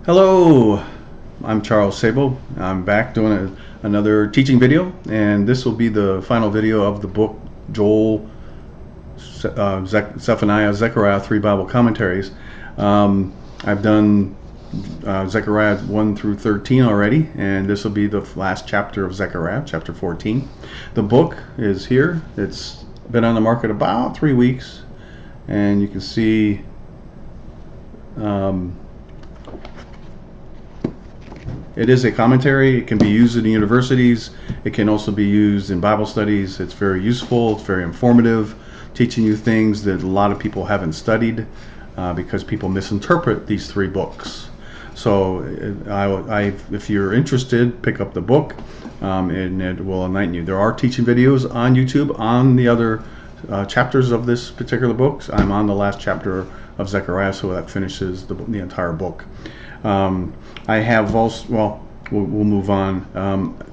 Hello, I'm Charles Sabo. I'm back doing another teaching video, and this will be the final video of the book Joel, Zephaniah, Zechariah, 3 Bible Commentaries. I've done Zechariah 1 through 13 already, and this will be the last chapter of Zechariah, chapter 14. The book is here. It's been on the market about 3 weeks, and you can see it is a commentary. It can be used in universities. It can also be used in Bible studies. It's very useful. It's very informative, teaching you things that a lot of people haven't studied because people misinterpret these 3 books. So if you're interested, pick up the book and it will enlighten you. There are teaching videos on YouTube on the other chapters of this particular book. I'm on the last chapter of Zechariah, so that finishes the entire book. I have also, well, we'll move on.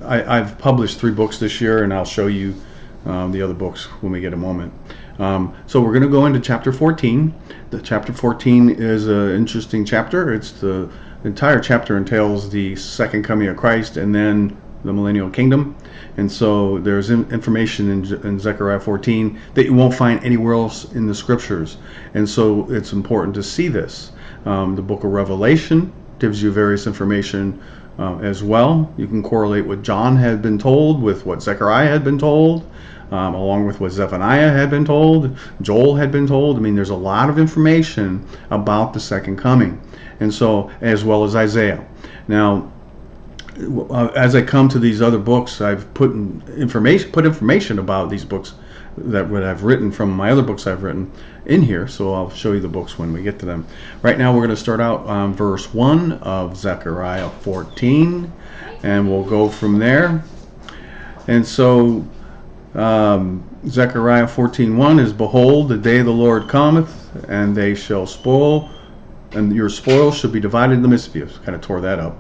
I've published 3 books this year, and I'll show you the other books when we get a moment. So we're going to go into chapter 14. The chapter 14 is an interesting chapter. It's the entire chapter entails the second coming of Christ and then the millennial kingdom. And so there's information in Zechariah 14 that you won't find anywhere else in the scriptures. And so it's important to see this. The book of Revelation gives you various information as well. You can correlate what John had been told with what Zechariah had been told, along with what Zephaniah had been told, Joel had been told. I mean, there's a lot of information about the second coming, and so, as well as Isaiah. Now, as I come to these other books, I've put information about these books that what I've written from my other books I've written in here, so I'll show you the books when we get to them. Right now we're going to start out on verse 1 of Zechariah 14, and we'll go from there. And so Zechariah 14:1 is, "Behold, the day of the Lord cometh, and they shall spoil, and your spoil shall be divided in the midst of you." Kind of tore that up.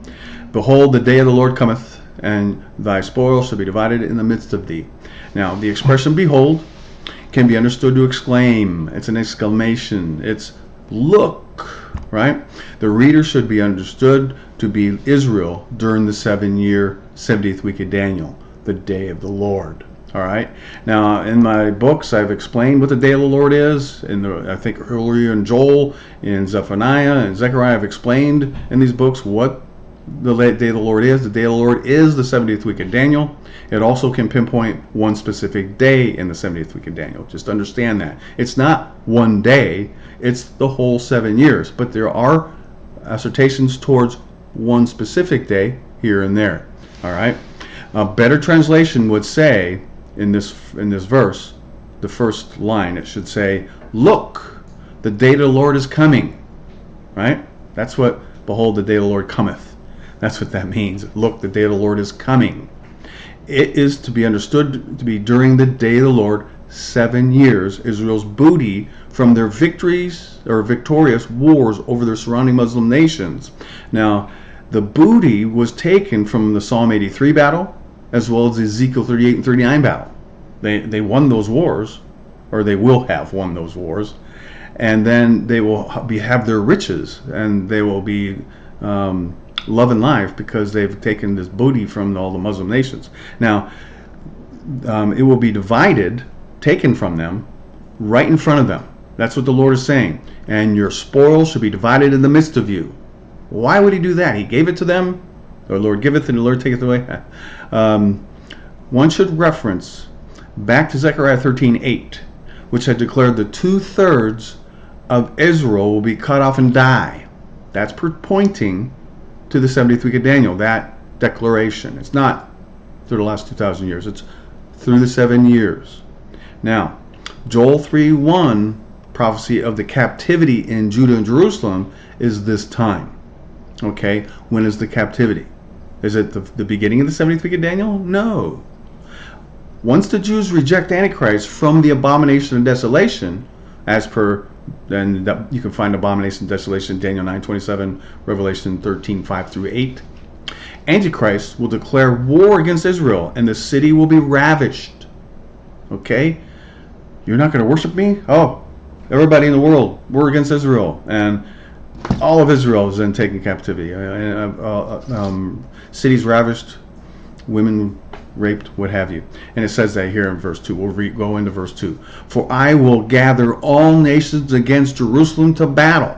"Behold, the day of the Lord cometh, and thy spoil shall be divided in the midst of thee." Now, the expression "behold" can be understood to exclaim. It's an exclamation. It's look, right? The reader should be understood to be Israel during the 7-year 70th week of Daniel, the day of the Lord. All right. Now, in my books, I've explained what the day of the Lord is. I think earlier in Joel, in Zephaniah, and Zechariah, I've explained in these books what the day of the Lord is. The day of the Lord is the 70th week of Daniel. It also can pinpoint one specific day in the 70th week of Daniel. Just understand that. It's not one day, it's the whole 7 years. But there are assertions towards one specific day here and there. All right. A better translation would say in this verse, the first line, it should say, "Look, the day of the Lord is coming." Right? That's what "Behold, the day of the Lord cometh." That's what that means. Look, the day of the Lord is coming. It is to be understood to be during the day of the Lord, 7 years, Israel's booty from their victories or victorious wars over their surrounding Muslim nations. Now, the booty was taken from the Psalm 83 battle, as well as the Ezekiel 38 and 39 battle. They won those wars, or they will have won those wars, and then they will have their riches, and they will be love and life because they've taken this booty from all the Muslim nations. Now, it will be divided, taken from them, right in front of them. That's what the Lord is saying. "And your spoil shall be divided in the midst of you." Why would he do that? He gave it to them. The Lord giveth and the Lord taketh away. One should reference back to Zechariah 13:8, which had declared that 2/3 of Israel will be cut off and die. That's pointing to the 70th week of Daniel, that declaration. It's not through the last 2,000 years. It's through the 7 years. Now, Joel 3:1, prophecy of the captivity in Judah and Jerusalem, is this time. Okay, when is the captivity? Is it the beginning of the 70th week of Daniel? No. Once the Jews reject Antichrist from the abomination of desolation, as per, then you can find abomination of desolation, Daniel 9:27, Revelation 13:5 through 8. Antichrist will declare war against Israel, and the city will be ravished. Okay? You're not going to worship me? Oh, everybody in the world, war against Israel. And All of Israel is then taken captivity. Cities ravished, women raped, what have you. And it says that here in verse 2. We'll go into verse 2. For I will gather all nations against Jerusalem to battle,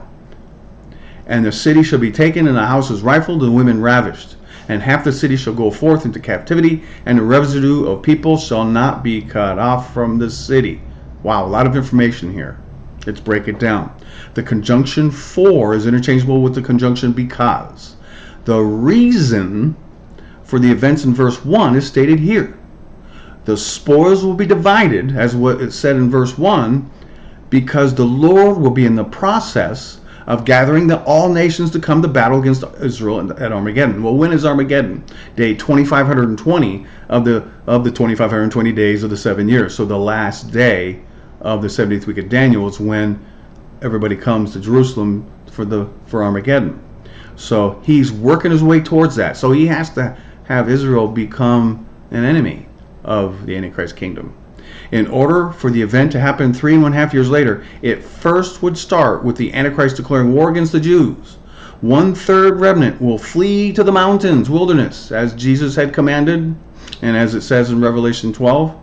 and the city shall be taken, and the houses rifled, and women ravished. And half the city shall go forth into captivity, and the residue of people shall not be cut off from the city. Wow, a lot of information here. Let's break it down. The conjunction for is interchangeable with the conjunction because. The reason for the events in verse 1 is stated here. The spoils will be divided, as what it said in verse 1, because the Lord will be in the process of gathering all nations to come to battle against Israel at Armageddon. Well, when is Armageddon? Day 2520 of the 2520 days of the 7 years. So the last day of the 70th week of Daniel is when everybody comes to Jerusalem for Armageddon. So he's working his way towards that. So he has to have Israel become an enemy of the Antichrist kingdom. In order for the event to happen 3.5 years later, it first would start with the Antichrist declaring war against the Jews. 1/3 remnant will flee to the mountains, wilderness, as Jesus had commanded, and as it says in Revelation 12,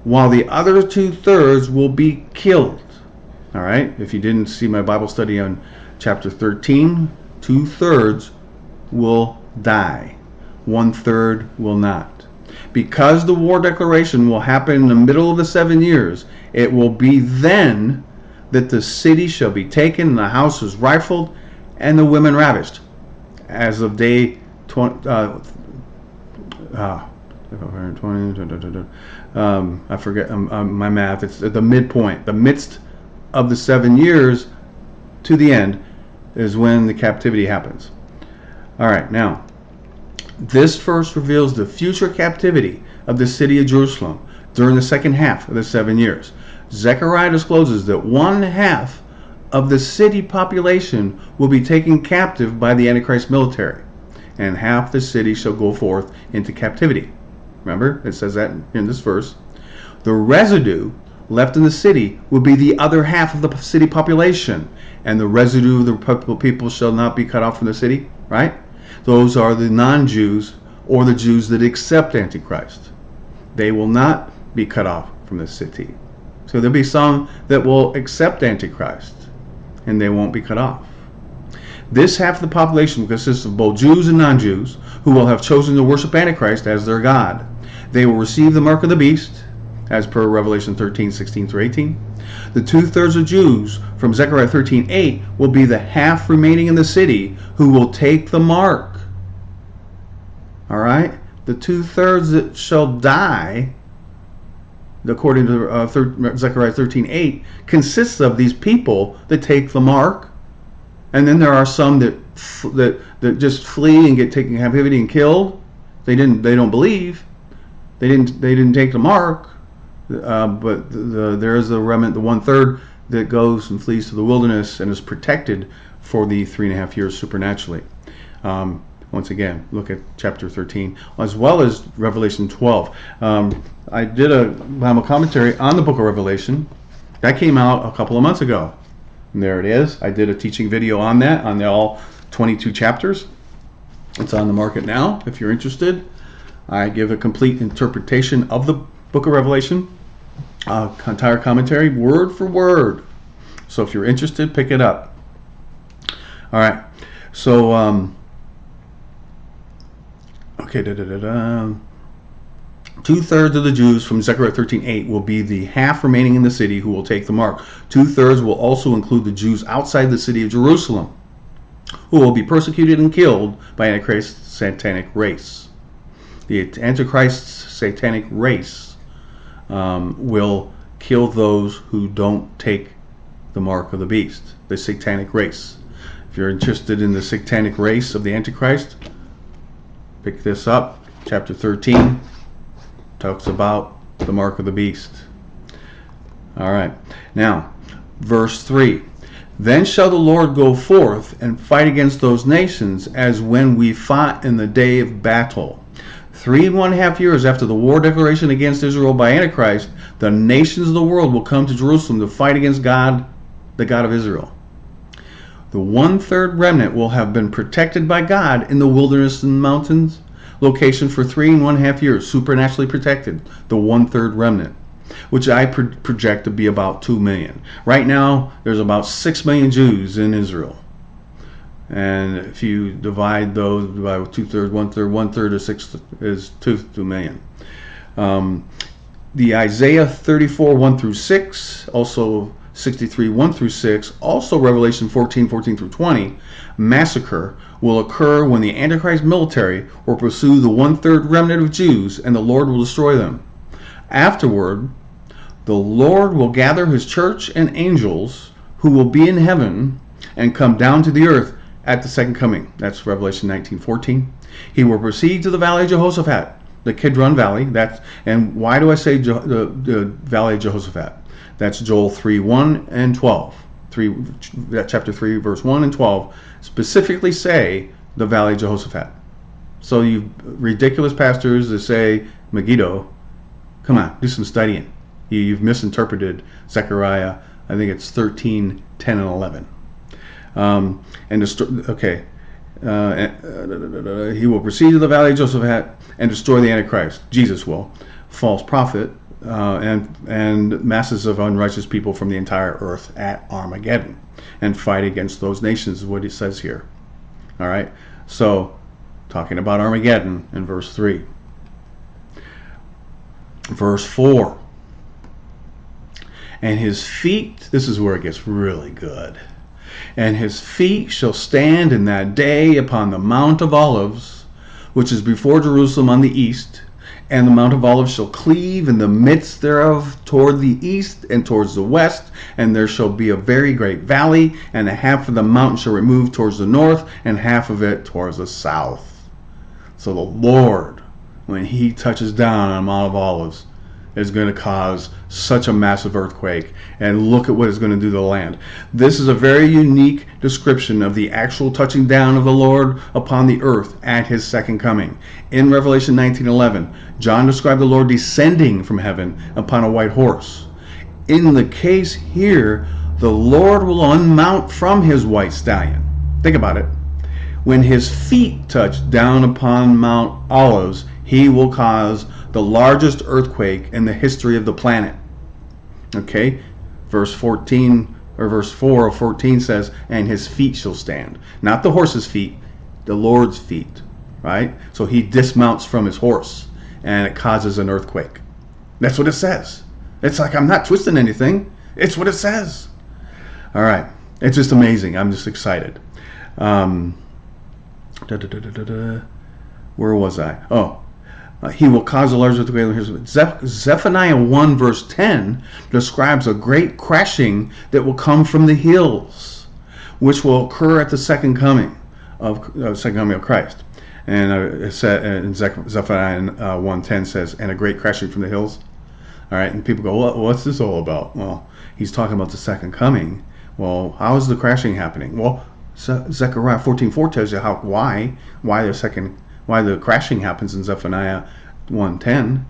while the other 2/3 will be killed. All right, if you didn't see my Bible study on chapter 13, 2/3 will die. 1/3 will not. Because the war declaration will happen in the middle of the 7 years, it will be then that the city shall be taken, and the houses rifled, and the women ravished. As of day 20, I forget my math. It's at the midpoint, the midst of the 7 years to the end is when the captivity happens. All right, now. This verse reveals the future captivity of the city of Jerusalem during the second half of the 7 years. Zechariah discloses that 1/2 of the city population will be taken captive by the Antichrist military, and half the city shall go forth into captivity. Remember, it says that in this verse. The residue left in the city will be the other half of the city population, and the residue of the people shall not be cut off from the city, right? Those are the non-Jews or the Jews that accept Antichrist. They will not be cut off from the city. So there'll be some that will accept Antichrist and they won't be cut off. This half of the population consists of both Jews and non-Jews who will have chosen to worship Antichrist as their God. They will receive the mark of the beast as per Revelation 13:16-18. The 2/3 of Jews from Zechariah 13:8 will be the half remaining in the city who will take the mark. All right? The 2/3 that shall die, according to Zechariah 13:8, consists of these people that take the mark, and then there are some that just flee and get taken captivity and killed. They don't believe. They didn't take the mark. But there is a remnant, the 1/3 that goes and flees to the wilderness and is protected for the 3.5 years supernaturally. Once again, look at chapter 13 as well as Revelation 12. I did a Bible commentary on the book of Revelation that came out a couple of months ago, and there it is. I did a teaching video on that, on all 22 chapters. It's on the market now if you're interested. I give a complete interpretation of the book of Revelation, entire commentary, word for word. So if you're interested, pick it up. All right. So, okay. 2/3 of the Jews from Zechariah 13:8 will be the half remaining in the city who will take the mark. 2/3 will also include the Jews outside the city of Jerusalem, who will be persecuted and killed by Antichrist's satanic race. The Antichrist's satanic race will kill those who don't take the mark of the beast, the satanic race. If you're interested in the satanic race of the Antichrist, pick this up. Chapter 13 talks about the mark of the beast. All right. Now, verse 3. Then shall the Lord go forth and fight against those nations as when we fought in the day of battle. 3.5 years after the war declaration against Israel by Antichrist, the nations of the world will come to Jerusalem to fight against God, the God of Israel. The 1/3 remnant will have been protected by God in the wilderness and mountains location for 3.5 years, supernaturally protected. The 1/3 remnant, which I project to be about 2 million. Right now, there's about 6 million Jews in Israel. And if you divide those by 2/3, 1/3, 1/3 of 6 is 2 million. The Isaiah 34, 1 through 6, also 63, 1 through 6, also Revelation 14, 14 through 20, massacre will occur when the Antichrist military will pursue the 1/3 remnant of Jews, and the Lord will destroy them. Afterward, the Lord will gather his church and angels who will be in heaven and come down to the earth at the second coming. That's Revelation 19:14. He will proceed to the valley of Jehoshaphat, the Kidron Valley. And why do I say the valley of Jehoshaphat? That's Joel 3:1 and 12. Chapter 3, verse 1 and 12 specifically say the valley of Jehoshaphat. So you ridiculous pastors that say Megiddo, come on, do some studying. You've misinterpreted Zechariah. I think it's 13, 10, and 11. He will proceed to the valley of Jehoshaphat and destroy the Antichrist. Jesus will, false prophet, and masses of unrighteous people from the entire earth at Armageddon, and fight against those nations is what it says here. All right. So, talking about Armageddon in verse 3. Verse 4. And his feet, this is where it gets really good. And his feet shall stand in that day upon the Mount of Olives, which is before Jerusalem on the east. And the Mount of Olives shall cleave in the midst thereof toward the east and towards the west. And there shall be a very great valley, and a half of the mountain shall remove towards the north, and half of it towards the south. So the Lord, when he touches down on Mount of Olives, is going to cause such a massive earthquake, and look at what it's going to do to the land. This is a very unique description of the actual touching down of the Lord upon the earth at his second coming. In Revelation 19:11, John described the Lord descending from heaven upon a white horse. In the case here, the Lord will unmount from his white stallion. Think about it. When his feet touch down upon Mount Olives, he will cause the largest earthquake in the history of the planet. Okay, verse 14 or verse 4 of 14 says, and his feet shall stand. Not the horse's feet, the Lord's feet, right? So he dismounts from his horse and it causes an earthquake. That's what it says. It's like, I'm not twisting anything. It's what it says. All right, it's just amazing. I'm just excited. Where was I? He will cause a large earthquake. Zephaniah 1 verse 10 describes a great crashing that will come from the hills, which will occur at the second coming of Christ. And it said in Zephaniah 1:10 says, and a great crashing from the hills. All right, and people go, well, what's this all about? Well, he's talking about the second coming. Well, how is the crashing happening? Well, Zechariah 14:4 tells you why the crashing happens in Zephaniah 1:10.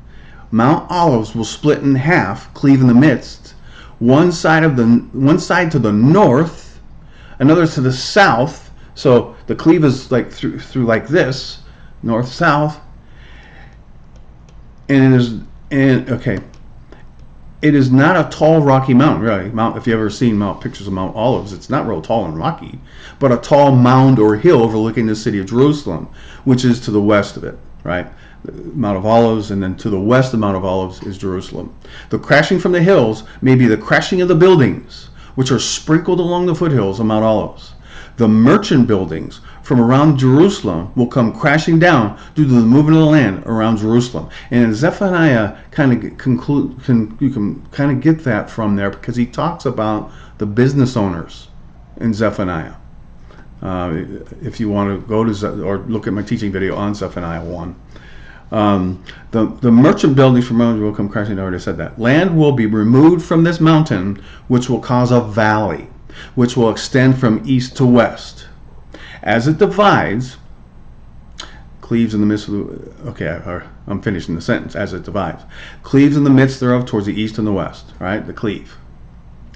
Mount Olives will split in half, cleave in the midst. One side to the north, another to the south. So the cleave is like through like this, north south. And it is not a tall rocky mountain, really. If you've ever seen pictures of Mount Olives, it's not real tall and rocky, but a tall mound or hill overlooking the city of Jerusalem, which is to the west of it, right? Mount of Olives, and then to the west of Mount of Olives is Jerusalem. The crashing from the hills may be the crashing of the buildings, which are sprinkled along the foothills of Mount Olives. The merchant buildings from around Jerusalem will come crashing down due to the movement of the land around Jerusalem. And in Zephaniah, you can kind of get that from there, because he talks about the business owners in Zephaniah. If you want to go to or look at my teaching video on Zephaniah 1. The merchant buildings from around will come crashing down. I already said that. Land will be removed from this mountain, which will cause a valley, which will extend from east to west. As it divides, cleaves in the midst of I'm finishing the sentence. As it divides, cleaves in the midst thereof towards the east and the west. Right, the cleave.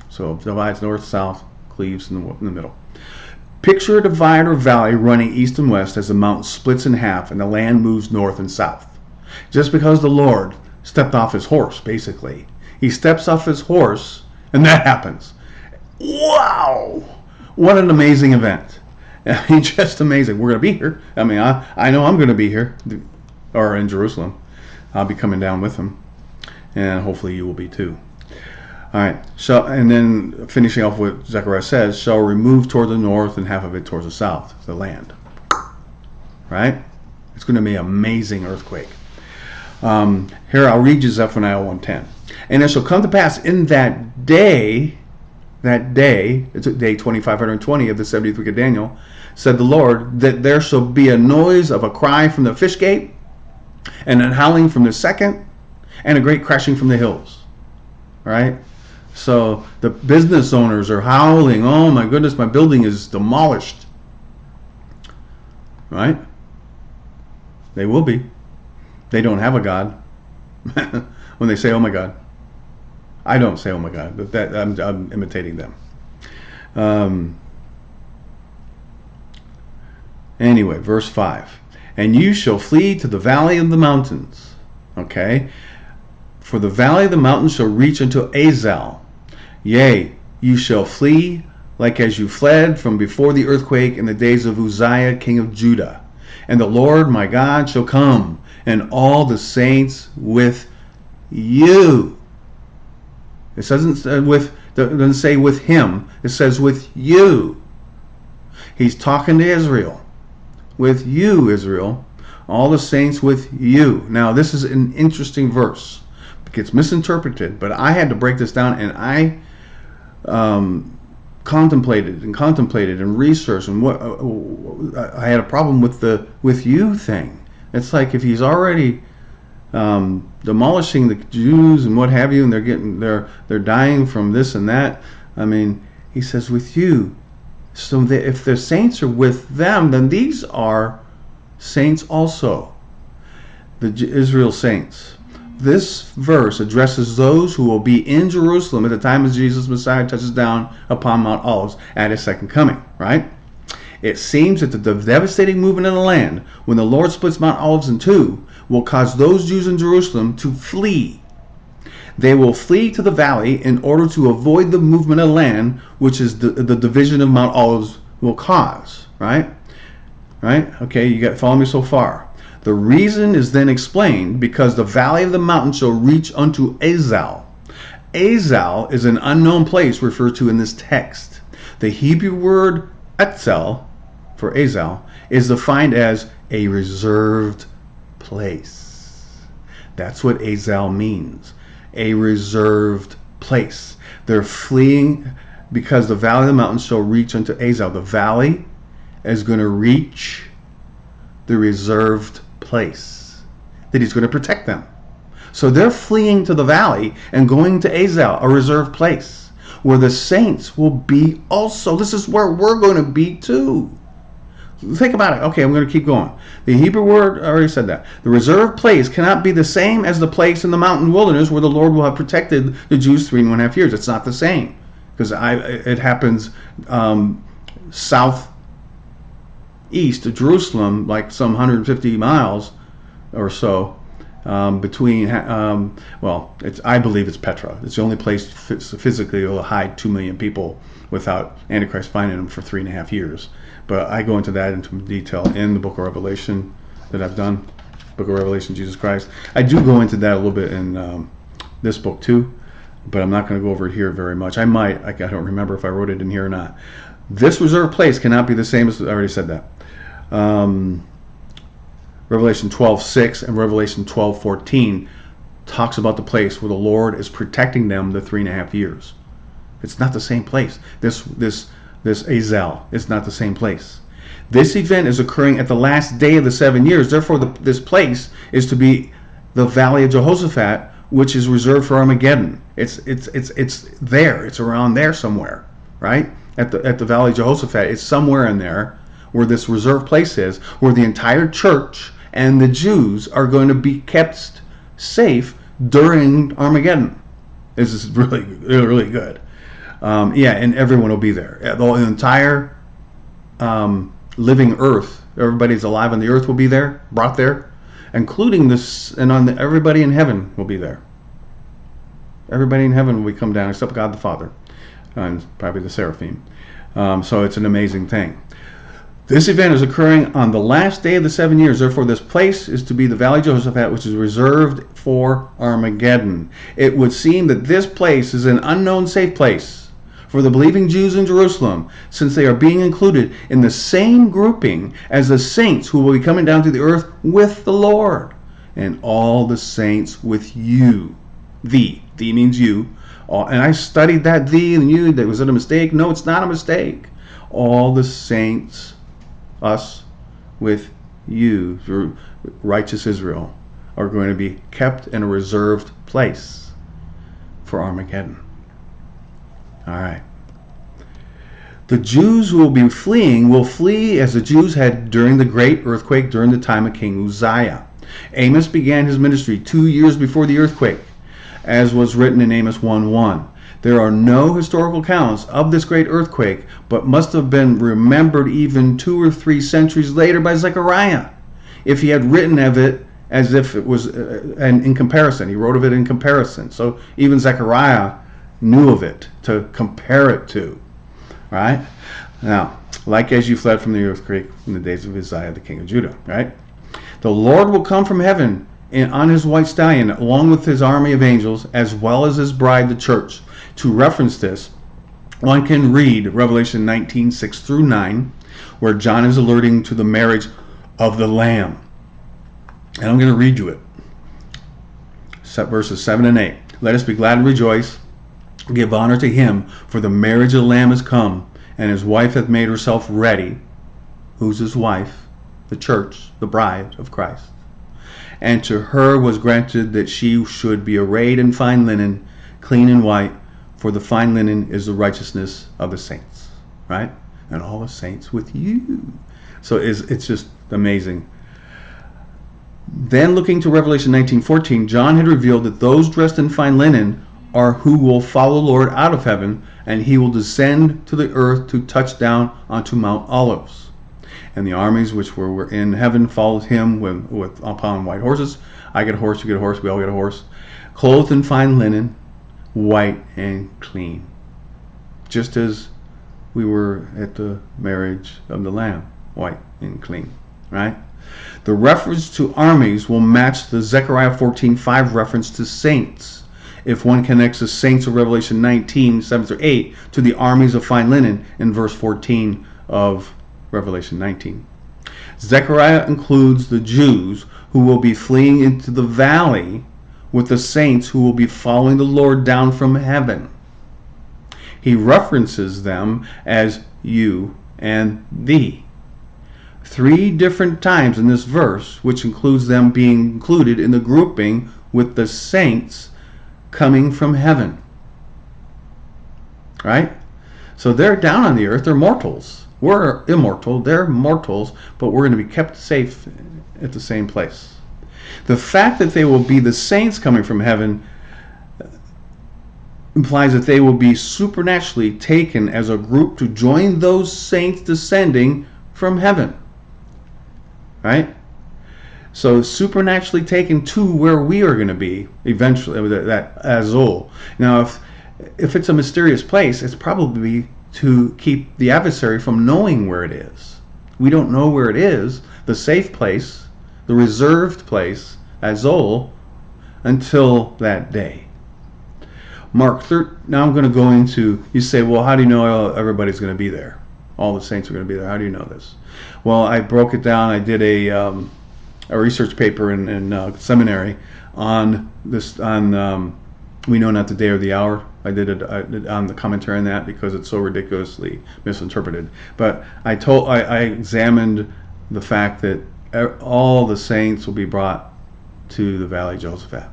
So it divides north, south, cleaves in the middle. Picture a divide or valley running east and west as the mountain splits in half and the land moves north and south. Just because the Lord stepped off his horse, basically. He steps off his horse, and that happens. Wow! What an amazing event. I mean, just amazing. We're going to be here. I mean, I know I'm going to be here, or in Jerusalem. I'll be coming down with him, and hopefully you will be too. All right, so, and then finishing off what Zechariah says, shall remove toward the north and half of it towards the south, the land. Right? It's going to be an amazing earthquake. Here, I'll read you Zephaniah 1:10. And it shall come to pass in that day, it's day 2520 of the 70th week of Daniel, said the Lord, that there shall be a noise of a cry from the fish gate, and an howling from the second, and a great crashing from the hills. All right? So the business owners are howling, oh my goodness, my building is demolished. Right? They will be. They don't have a God. When they say, oh my God. I don't say, oh my God, but that I'm imitating them. Anyway, verse 5. And you shall flee to the valley of the mountains. Okay? For the valley of the mountains shall reach unto Azal. Yea, you shall flee like as you fled from before the earthquake in the days of Uzziah, king of Judah. And the Lord my God shall come, and all the saints with you. It doesn't say with him. It says with you. He's talking to Israel. With you, Israel. All the saints with you. Now, this is an interesting verse. It gets misinterpreted, but I had to break this down, and I contemplated and researched, and what I had a problem with the with you thing. It's like if he's already demolishing the Jews and what have you, and they're dying from this and that. I mean, he says with you. So if the saints are with them, then these are saints also, the Israel saints. This verse addresses those who will be in Jerusalem at the time of Jesus Messiah touches down upon Mount Olives at his second coming, right? It seems that the devastating movement in the land, when the Lord splits Mount Olives in two, will cause those Jews in Jerusalem to flee. They will flee to the valley in order to avoid the movement of the land, which is the division of Mount Olives will cause, right? Right? Okay, you follow me so far. The reason is then explained because the valley of the mountain shall reach unto Azal. Azal is an unknown place referred to in this text. The Hebrew word Etzel for Azal is defined as a reserved place. That's what Azal means. A reserved place. They're fleeing because the valley of the mountain shall reach unto Azal. The valley is going to reach the reserved place that he's going to protect them. So they're fleeing to the valley and going to Azal, a reserved place where the saints will be also. This is where we're going to be too. Think about it. Okay, I'm going to keep going. The Hebrew word, I already said that. The reserved place cannot be the same as the place in the mountain wilderness where the Lord will have protected the Jews 3.5 years. It's not the same because it happens southeast of Jerusalem, like some 150 miles or so between. I believe it's Petra. It's the only place physically will hide 2 million people without Antichrist finding them for 3.5 years. But I go into that into detail in the Book of Revelation that I've done. Book of Revelation, Jesus Christ. I do go into that a little bit in this book too, but I'm not going to go over it here very much. I might. I don't remember if I wrote it in here or not. This reserved place cannot be the same as I already said that. Revelation 12:6 and Revelation 12:14 talks about the place where the Lord is protecting them the 3.5 years. It's not the same place. This Azal is not the same place. This event is occurring at the last day of the 7 years. Therefore, this place is to be the Valley of Jehoshaphat, which is reserved for Armageddon. It's there. It's around there somewhere, right? At the Valley of Jehoshaphat, it's somewhere in there where this reserved place is, where the entire church and the Jews are going to be kept safe during Armageddon. This is really, really good. And everyone will be there. The entire living earth. Everybody's alive on the earth will be there, brought there, including this, and everybody in heaven will be there. Everybody in heaven will come down except God the Father, and probably the seraphim. So it's an amazing thing. This event is occurring on the last day of the 7 years. Therefore, this place is to be the Valley of Jehoshaphat, which is reserved for Armageddon. It would seem that this place is an unknown safe place for the believing Jews in Jerusalem, since they are being included in the same grouping as the saints who will be coming down to the earth with the Lord, and all the saints with you. Thee means you. And I studied that thee and you. Was it a mistake? No, it's not a mistake. All the saints, us, with you, your righteous Israel, are going to be kept in a reserved place for Armageddon. All right. The Jews who will be fleeing will flee as the Jews had during the great earthquake during the time of King Uzziah. Amos began his ministry 2 years before the earthquake, as was written in Amos 1:1. There are no historical accounts of this great earthquake, but must have been remembered even 2 or 3 centuries later by Zechariah, if he had written of it as if it was in comparison. He wrote of it in comparison. So even Zechariah knew of it to compare it to. Right? Now, like as you fled from the earthquake in the days of Uzziah, the king of Judah. Right? The Lord will come from heaven on his white stallion, along with his army of angels, as well as his bride, the church. To reference this, one can read Revelation 19:6-9, where John is alerting to the marriage of the Lamb. And I'm going to read you it. Verses 7 and 8. Let us be glad and rejoice, give honor to him, for the marriage of the Lamb is come, and his wife hath made herself ready. Who's his wife? The church, the bride of Christ. And to her was granted that she should be arrayed in fine linen, clean and white, for the fine linen is the righteousness of the saints. Right? And all the saints with you. So it's just amazing. Then looking to Revelation 19:14, John had revealed that those dressed in fine linen are who will follow the Lord out of heaven, and he will descend to the earth to touch down onto Mount Olives. And the armies which were in heaven followed him upon white horses. I get a horse, you get a horse, we all get a horse. Clothed in fine linen, white and clean. Just as we were at the marriage of the Lamb, white and clean. Right? The reference to armies will match the Zechariah 14:5 reference to saints, if one connects the saints of Revelation 19:7-8 to the armies of fine linen in verse 14 of Revelation 19. Zechariah includes the Jews who will be fleeing into the valley with the saints who will be following the Lord down from heaven. He references them as you and thee 3 different times in this verse, which includes them being included in the grouping with the saints coming from heaven. Right? So they're down on the earth, they're mortals. We're immortal, they're mortals, but we're going to be kept safe at the same place. The fact that they will be the saints coming from heaven implies that they will be supernaturally taken as a group to join those saints descending from heaven. Right? So supernaturally taken to where we are going to be eventually, that Azul. Now, if it's a mysterious place, it's probably to keep the adversary from knowing where it is. We don't know where it is, the safe place, the reserved place, Azul, until that day. Mark 13. Now I'm going to go into, you say, well, how do you know everybody's going to be there? All the saints are going to be there. How do you know this? Well, I broke it down. I did a research paper in seminary on this, on we know not the day or the hour. I did it on the commentary on that because it's so ridiculously misinterpreted. But I examined the fact that all the saints will be brought to the Valley of Jehoshaphat.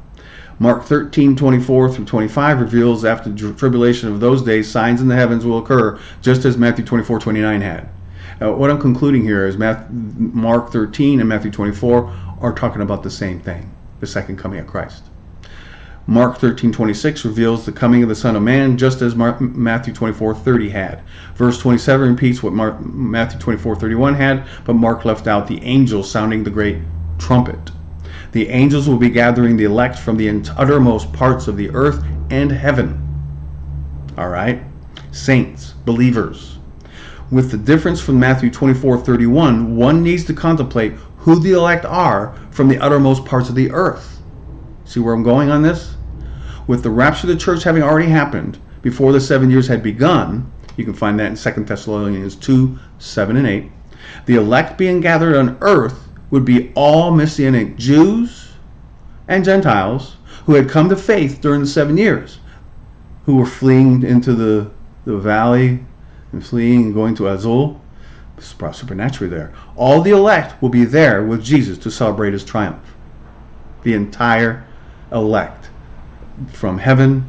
Mark 13:24-25 reveals after the tribulation of those days, signs in the heavens will occur, just as Matthew 24:29 had. What I'm concluding here is Mark 13 and Matthew 24 are talking about the same thing, the second coming of Christ. Mark 13:26 reveals the coming of the Son of Man, just as Matthew 24:30 had. Verse 27 repeats what Matthew 24:31 had, but Mark left out the angels sounding the great trumpet. The angels will be gathering the elect from the uttermost parts of the earth and heaven. All right? Saints, believers. With the difference from Matthew 24:31, one needs to contemplate who the elect are from the uttermost parts of the earth. See where I'm going on this? With the rapture of the church having already happened before the 7 years had begun, you can find that in 2 Thessalonians 2:7 and 8, the elect being gathered on earth would be all Messianic Jews and Gentiles who had come to faith during the 7 years, who were fleeing into the valley and fleeing and going to Azul. Supernaturally there. All the elect will be there with Jesus to celebrate his triumph. The entire elect from heaven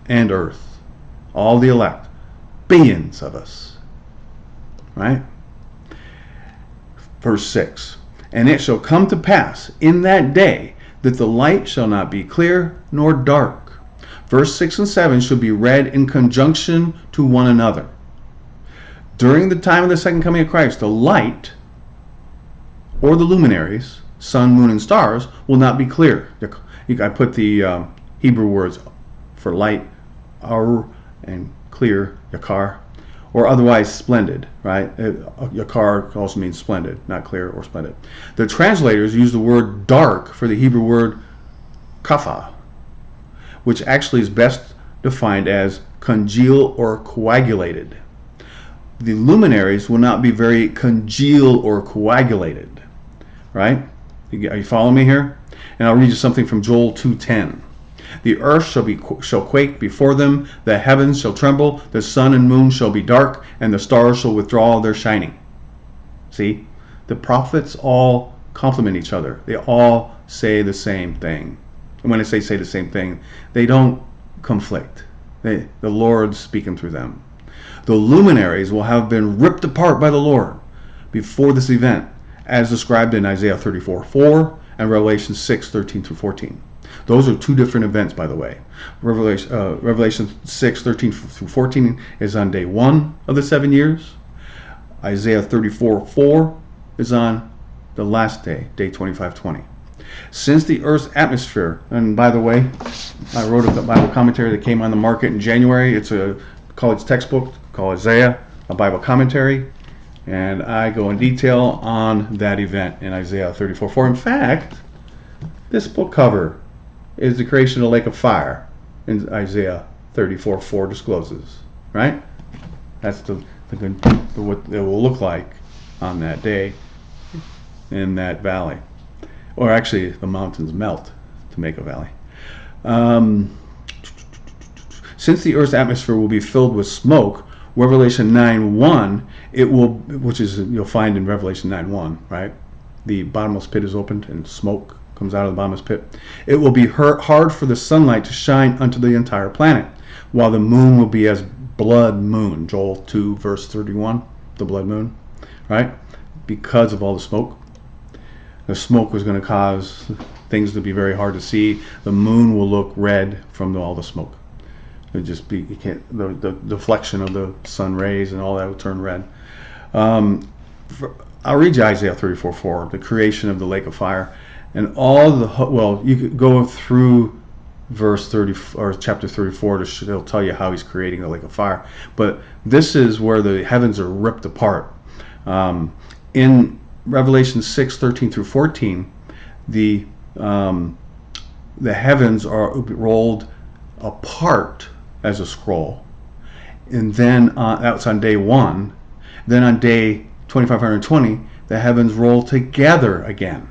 and earth. All the elect. Billions of us. Right? Verse 6. And it shall come to pass in that day that the light shall not be clear nor dark. Verse 6 and 7 should be read in conjunction to one another. During the time of the second coming of Christ, the light, or the luminaries, sun, moon, and stars, will not be clear. I put the Hebrew words for light, ar, and clear, yakar, or otherwise splendid, right? Yakar also means splendid, not clear or splendid. The translators use the word dark for the Hebrew word kafa, which actually is best defined as congeal or coagulated. The luminaries will not be very congeal or coagulated, right? Are you following me here? And I'll read you something from Joel 2:10. The earth shall quake before them, the heavens shall tremble, the sun and moon shall be dark, and the stars shall withdraw their shining. See, the prophets all complement each other. They all say the same thing. And when I say the same thing, they don't conflict. The Lord's speaking through them. The luminaries will have been ripped apart by the Lord before this event, as described in Isaiah 34:4 and Revelation 6:13 through 14. Those are two different events, by the way. Revelation 6:13 through 14 is on day 1 of the 7 years. Isaiah 34:4 is on the last day, day 25:20. Since the Earth's atmosphere, and by the way, I wrote a Bible commentary that came on the market in January. It's a college textbook called Isaiah, a Bible commentary, and I go in detail on that event in Isaiah 34:4. In fact, this book cover is the creation of the lake of fire in Isaiah 34:4 discloses, right? That's what it will look like on that day in that valley. Or actually, the mountains melt to make a valley. Since the Earth's atmosphere will be filled with smoke, Revelation 9:1, which is you'll find in Revelation 9:1, right? The bottomless pit is opened and smoke comes out of the bottomless pit. It will be hard for the sunlight to shine unto the entire planet, while the moon will be as blood moon. Joel 2 verse 31, the blood moon, right? Because of all the smoke. The smoke was going to cause things to be very hard to see. The moon will look red from all the smoke. It'll just be, the deflection of the sun rays and all that will turn red. I'll read you Isaiah 34:4, the creation of the lake of fire. And you could go through verse 30 or chapter 34 it'll tell you how he's creating the lake of fire. But this is where the heavens are ripped apart. In Revelation 6:13 through 14, the heavens are rolled apart as a scroll, and then that's on day 1. Then on day 2520, the heavens roll together again.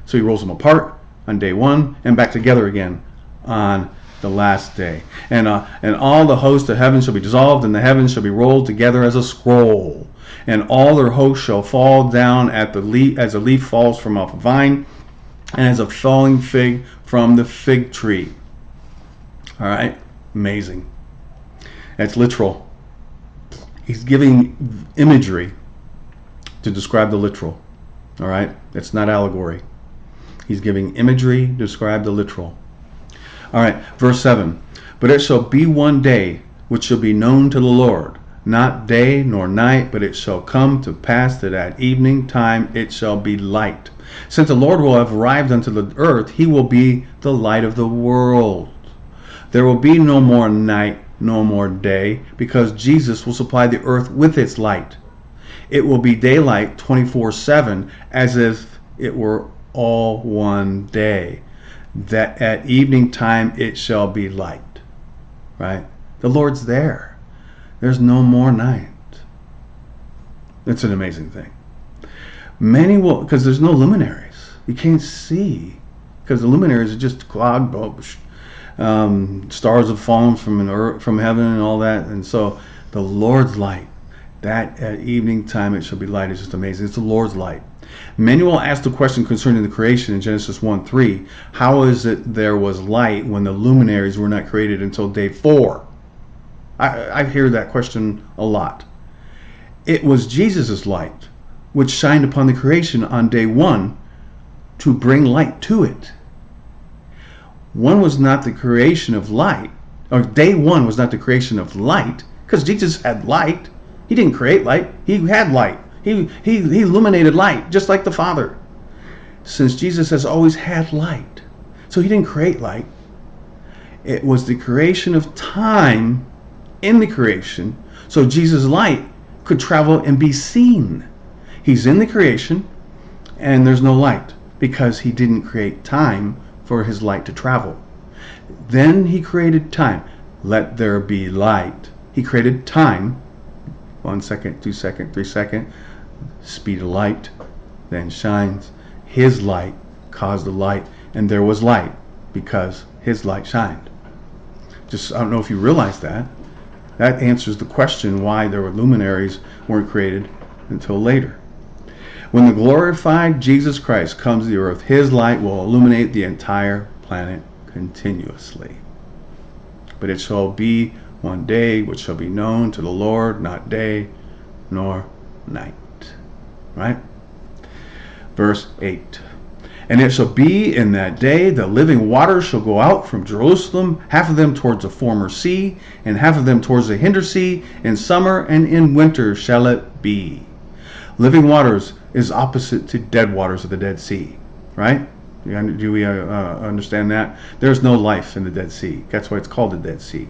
So he rolls them apart on day 1 and back together again on the last day. And all the host of heaven shall be dissolved, and the heavens shall be rolled together as a scroll. And all their hosts shall fall down as a leaf falls from off a vine, and as a falling fig from the fig tree. All right, amazing. It's literal. He's giving imagery to describe the literal. All right, it's not allegory. He's giving imagery to describe the literal. All right, verse 7. But it shall be one day which shall be known to the Lord, not day nor night, but it shall come to pass that at evening time it shall be light. Since the Lord will have arrived unto the earth, he will be the light of the world. There will be no more night, no more day, because Jesus will supply the earth with its light. It will be daylight 24/7, as if it were all one day. That at evening time it shall be light. Right? The Lord's there. There's no more night. It's an amazing thing. Many will, because there's no luminaries. You can't see, because the luminaries are just clogged bulbs. Stars have fallen from heaven and all that, and so the Lord's light, that at evening time it shall be light, is just amazing. It's the Lord's light. Many will ask the question concerning the creation in Genesis 1:3. How is it there was light when the luminaries were not created until day 4? I hear that question a lot. It was Jesus' light which shined upon the creation on day 1 to bring light to it. One was not the creation of light, or day 1 was not the creation of light, because Jesus had light. He didn't create light. He had light. He illuminated light, just like the Father. Since Jesus has always had light, so he didn't create light. It was the creation of time in the creation, so Jesus' light could travel and be seen. He's in the creation, and there's no light, because he didn't create time for his light to travel. Then he created time. Let there be light. He created time. 1 second, 2 seconds, 3 seconds. Speed of light. Then shines. His light caused the light. And there was light because his light shined. I don't know if you realize that. That answers the question why there were luminaries weren't created until later. When the glorified Jesus Christ comes to the earth, his light will illuminate the entire planet continuously. But it shall be one day which shall be known to the Lord, not day nor night. Right? Verse 8. And it shall be in that day the living waters shall go out from Jerusalem, half of them towards the former sea, and half of them towards the hinder sea. In summer and in winter shall it be. Living waters is opposite to dead waters of the Dead Sea, right? Do we understand that? There's no life in the Dead Sea. That's why it's called the Dead Sea.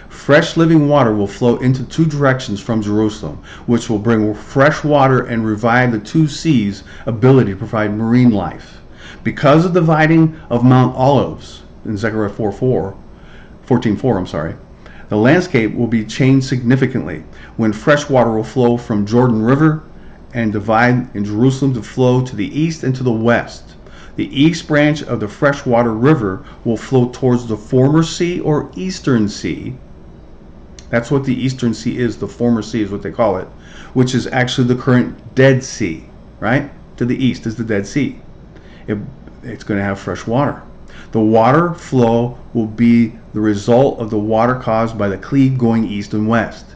Fresh living water will flow into 2 directions from Jerusalem, which will bring fresh water and revive the 2 seas' ability to provide marine life. Because of the dividing of Mount Olives in Zechariah 14:4, the landscape will be changed significantly when fresh water will flow from Jordan River and divide in Jerusalem to flow to the east and to the west. The east branch of the freshwater river will flow towards the former sea or eastern sea. That's what the eastern sea is. The former sea is what they call it, which is actually the current Dead Sea, right? To the east is the Dead Sea. It's going to have fresh water. The water flow will be the result of the water caused by the cleve going east and west.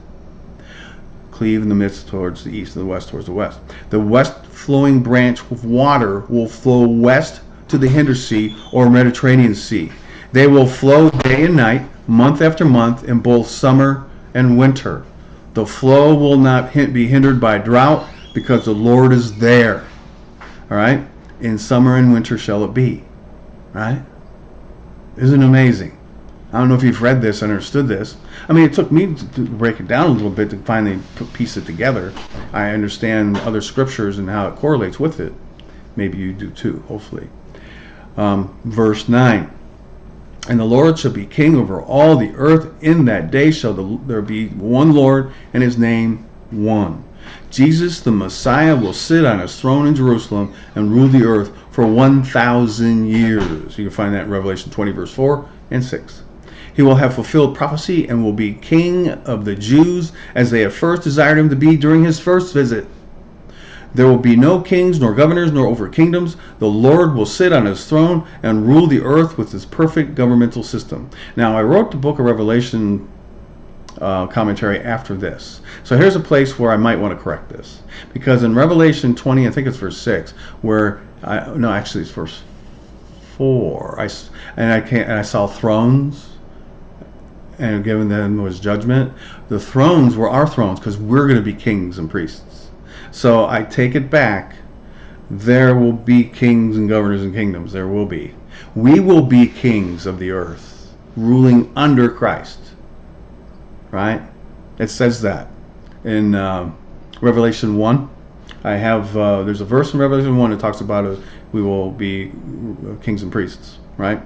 Cleve in the midst towards the east and the west towards the west. The west flowing branch of water will flow west to the hinder sea or Mediterranean Sea. They will flow day and night, month after month, in both summer and winter. The flow will not be hindered by drought, because the Lord is there. All right? In summer and winter shall it be. Right? Isn't it amazing? I don't know if you've read this and understood this. I mean, it took me to break it down a little bit to finally piece it together. I understand other scriptures and how it correlates with it. Maybe you do too, hopefully. Verse 9. And the Lord shall be king over all the earth. In that day shall there be one Lord, and his name one. Jesus, the Messiah, will sit on his throne in Jerusalem and rule the earth for 1,000 years. You can find that in Revelation 20, verse 4 and 6. He will have fulfilled prophecy and will be king of the Jews, as they have first desired him to be during his first visit. There will be no kings, nor governors, nor over kingdoms. The Lord will sit on his throne and rule the earth with his perfect governmental system. Now, I wrote the Book of Revelation commentary after this. So here's a place where I might want to correct this. Because in Revelation 20, I think it's verse 6, where, no, actually it's verse 4. I saw thrones, and given them was judgment. The thrones were our thrones because we're going to be kings and priests. So I take it back. There will be kings and governors and kingdoms. There will be. We will be kings of the earth, ruling under Christ. Right? It says that in Revelation 1. I have there's a verse in Revelation 1 that talks about we will be kings and priests, right?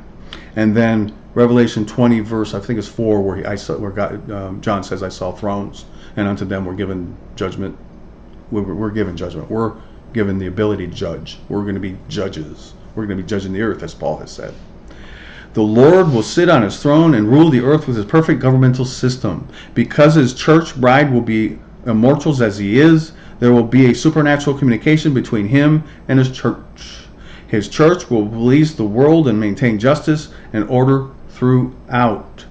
And then Revelation 20 verse, I think it's 4, where John says, I saw thrones, and unto them were given judgment. We're given judgment. We're given the ability to judge. We're going to be judges. We're going to be judging the earth, as Paul has said. The Lord will sit on his throne and rule the earth with his perfect governmental system. Because his church bride will be immortals as he is, there will be a supernatural communication between him and his church. His church will police the world and maintain justice and order throughout.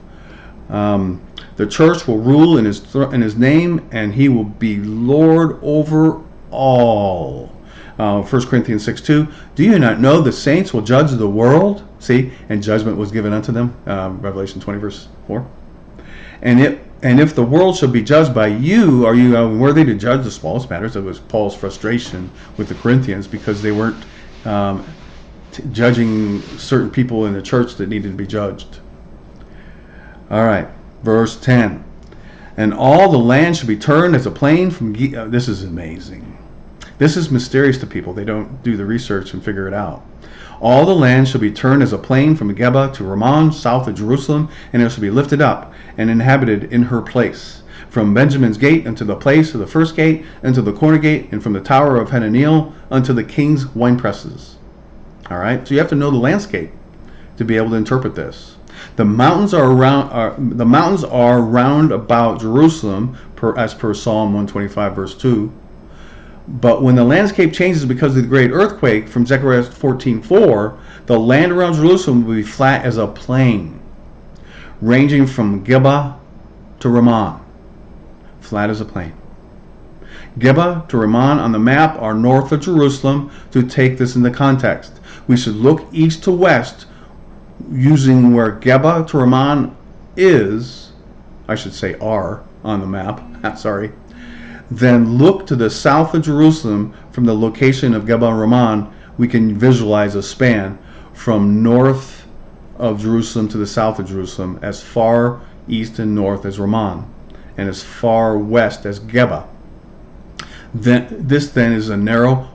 The church will rule in his name, and he will be Lord over all. 1 Corinthians 6:2. Do you not know the saints will judge the world? See, and judgment was given unto them. Revelation 20 verse 4. And if the world shall be judged by you, are you worthy to judge the smallest matters? It was Paul's frustration with the Corinthians because they weren't judging certain people in the church that needed to be judged. All right, verse 10. And all the land shall be turned as a plain from... this is amazing. This is mysterious to people. They don't do the research and figure it out. All the land shall be turned as a plain from Geba to Ramon, south of Jerusalem, and it shall be lifted up and inhabited in her place. From Benjamin's gate unto the place of the first gate, unto the corner gate, and from the tower of Hananiel unto the king's wine presses. All right, so you have to know the landscape to be able to interpret this. The mountains are round about Jerusalem, as per Psalm 125 verse 2. But when the landscape changes because of the great earthquake from Zechariah 14:4, the land around Jerusalem will be flat as a plain, ranging from Geba to Ramon. Flat as a plain. Geba to Ramon on the map are north of Jerusalem. To take this into context, we should look east to west using where Geba to Ramon is, I should say are on the map, sorry. Then look to the south of Jerusalem. From the location of Geba and Ramon, we can visualize a span from north of Jerusalem to the south of Jerusalem, as far east and north as Ramon, and as far west as Geba. This is a narrow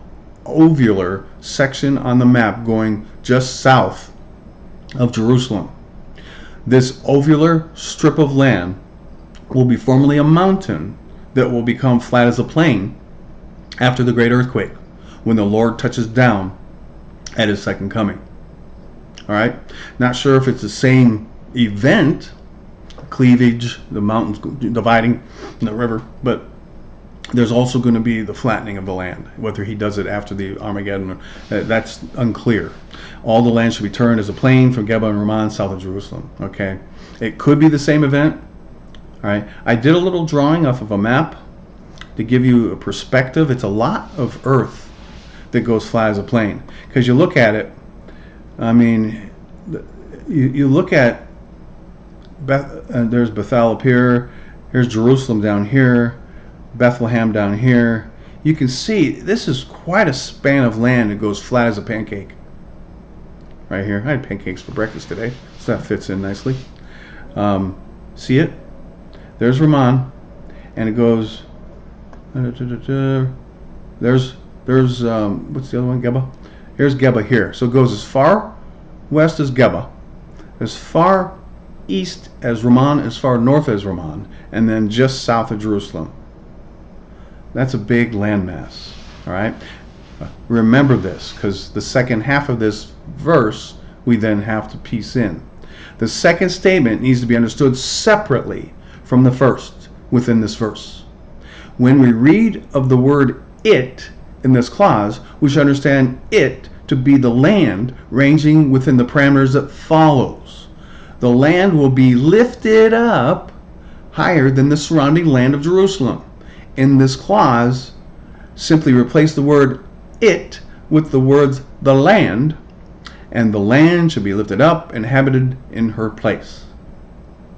ovular section on the map going just south of Jerusalem. This ovular strip of land will be formerly a mountain that will become flat as a plain after the great earthquake, when the Lord touches down at his second coming. All right, not sure if it's the same event, cleavage, the mountains dividing in the river, but there's also going to be the flattening of the land. Whether he does it after the Armageddon, that's unclear. All the land should be turned as a plain from Geba and Ramon, south of Jerusalem. Okay, it could be the same event. All right, I did a little drawing off of a map to give you a perspective. It's a lot of earth that goes flat as a plain. Because you look at it, I mean, you look at there's Bethel up here, here's Jerusalem down here, Bethlehem down here. You can see this is quite a span of land that goes flat as a pancake. Right here, I had pancakes for breakfast today, so that fits in nicely. See it? There's Ramon, and it goes. There's what's the other one? Geba. Here's Geba here. So it goes as far west as Geba, as far east as Ramon, as far north as Ramon, and then just south of Jerusalem. That's a big landmass. All right. Remember this, because the second half of this verse we then have to piece in. The second statement needs to be understood separately from the first within this verse. When we read of the word it in this clause, we should understand it to be the land ranging within the parameters that follows. The land will be lifted up higher than the surrounding land of Jerusalem. In this clause, simply replace the word it with the words the land, and the land shall be lifted up, inhabited in her place.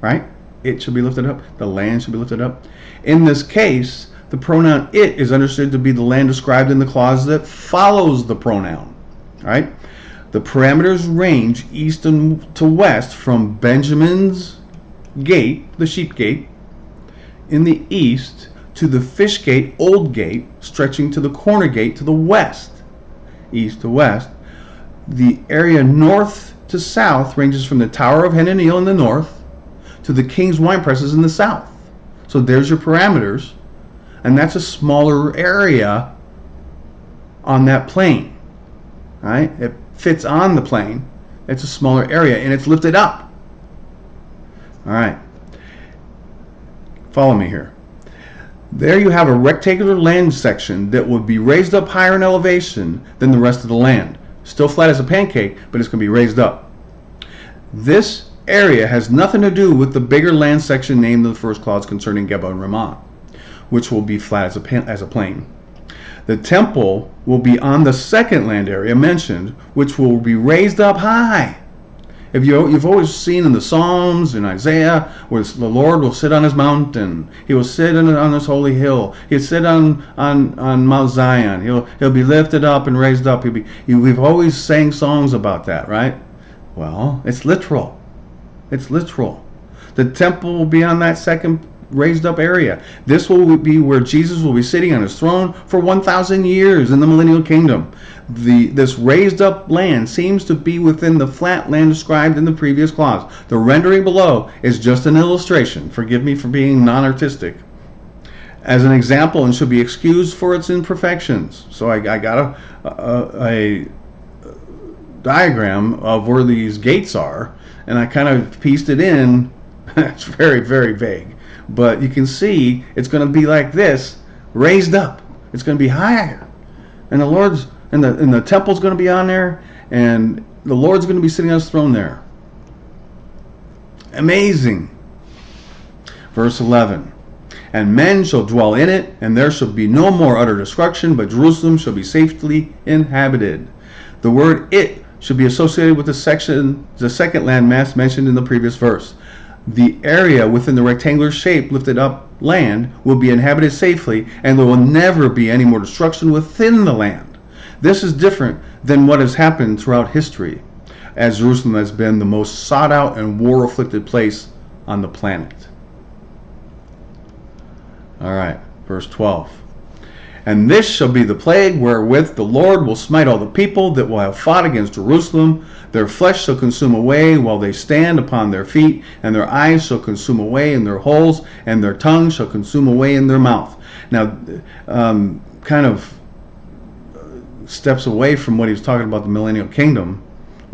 Right? It shall be lifted up. The land shall be lifted up. In this case, the pronoun it is understood to be the land described in the clause that follows the pronoun. Right? The parameters range east to west from Benjamin's gate, the sheep gate, in the east to the fish gate, old gate, stretching to the corner gate to the west. East to west. The area north to south ranges from the Tower of Hananiel in the north to the King's wine presses in the south. So there's your parameters, and that's a smaller area on that plane. Right? It fits on the plane. It's a smaller area, and it's lifted up. All right. Follow me here. There you have a rectangular land section that would be raised up higher in elevation than the rest of the land. Still flat as a pancake, but it's going to be raised up. This area has nothing to do with the bigger land section named in the first clause concerning Geba and Ramah, which will be flat as a plain. The temple will be on the second land area mentioned, which will be raised up high. If you've always seen in the Psalms, in Isaiah, where the Lord will sit on his mountain, he will sit on this holy hill, he'll sit on Mount Zion, he'll be lifted up and raised up. We've always sang songs about that, right? Well, it's literal. It's literal. The temple will be on that second raised up area. This will be where Jesus will be sitting on his throne for 1,000 years in the millennial kingdom. This raised up land seems to be within the flat land described in the previous clause. The rendering below is just an illustration. Forgive me for being non-artistic. As an example, and should be excused for its imperfections. So I got a diagram of where these gates are, and I kind of pieced it in. It's very, very vague. But you can see it's going to be like this, raised up. It's going to be higher. And the temple's going to be on there, and the Lord's going to be sitting on his throne there. Amazing. Verse 11. And men shall dwell in it, and there shall be no more utter destruction, but Jerusalem shall be safely inhabited. The word it should be associated with the second landmass mentioned in the previous verse. The area within the rectangular shape lifted up land will be inhabited safely, and there will never be any more destruction within the land. This is different than what has happened throughout history, as Jerusalem has been the most sought out and war-afflicted place on the planet. Alright, verse 12. And this shall be the plague wherewith the Lord will smite all the people that will have fought against Jerusalem. Their flesh shall consume away while they stand upon their feet, and their eyes shall consume away in their holes, and their tongue shall consume away in their mouth. Now, kind of steps away from what he was talking about the millennial kingdom,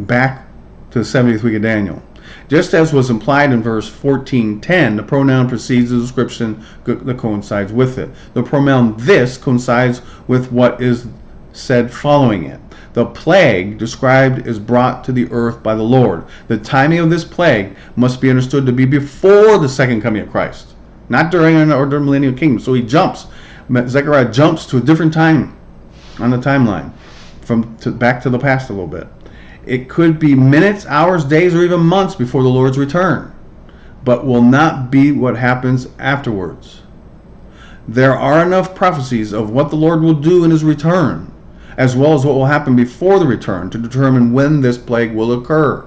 back to the 70th week of Daniel. Just as was implied in verse 14:10, the pronoun precedes the description that coincides with it. The pronoun this coincides with what is said following it. The plague described is brought to the earth by the Lord. The timing of this plague must be understood to be before the second coming of Christ, not during or the millennial kingdom. So he jumps. Zechariah jumps to a different time on the timeline, back to the past a little bit. It could be minutes, hours, days, or even months before the Lord's return, but will not be what happens afterwards. There are enough prophecies of what the Lord will do in his return, as well as what will happen before the return, to determine when this plague will occur.